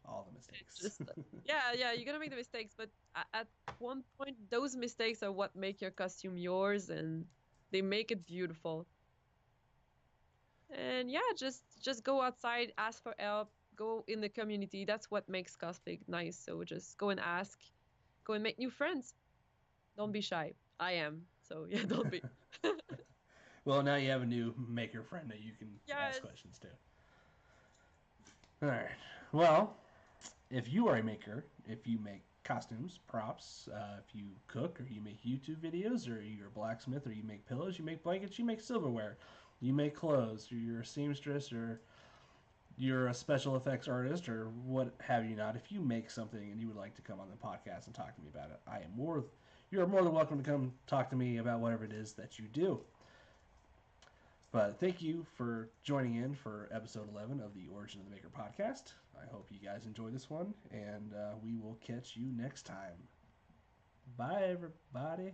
All the It's mistakes. just yeah, yeah. You're gonna make the mistakes, but at one point, those mistakes are what make your costume yours, and they make it beautiful. And yeah, just go outside, ask for help, go in the community. That's what makes cosplay nice. So just go and ask, go and make new friends. Don't be shy. I am. So yeah, don't be. Well, now you have a new maker friend that you can ask Yes. questions to. All right. Well, if you are a maker, if you make costumes, props, if you cook or you make YouTube videos, or you're a blacksmith, or you make pillows, you make blankets, you make silverware, you make clothes, or you're a seamstress, or you're a special effects artist, or what have you not, if you make something and you would like to come on the podcast and talk to me about it, you're more than welcome to come talk to me about whatever it is that you do. But thank you for joining in for episode 11 of the Origin of the Maker podcast. I hope you guys enjoy this one, and we will catch you next time. Bye, everybody.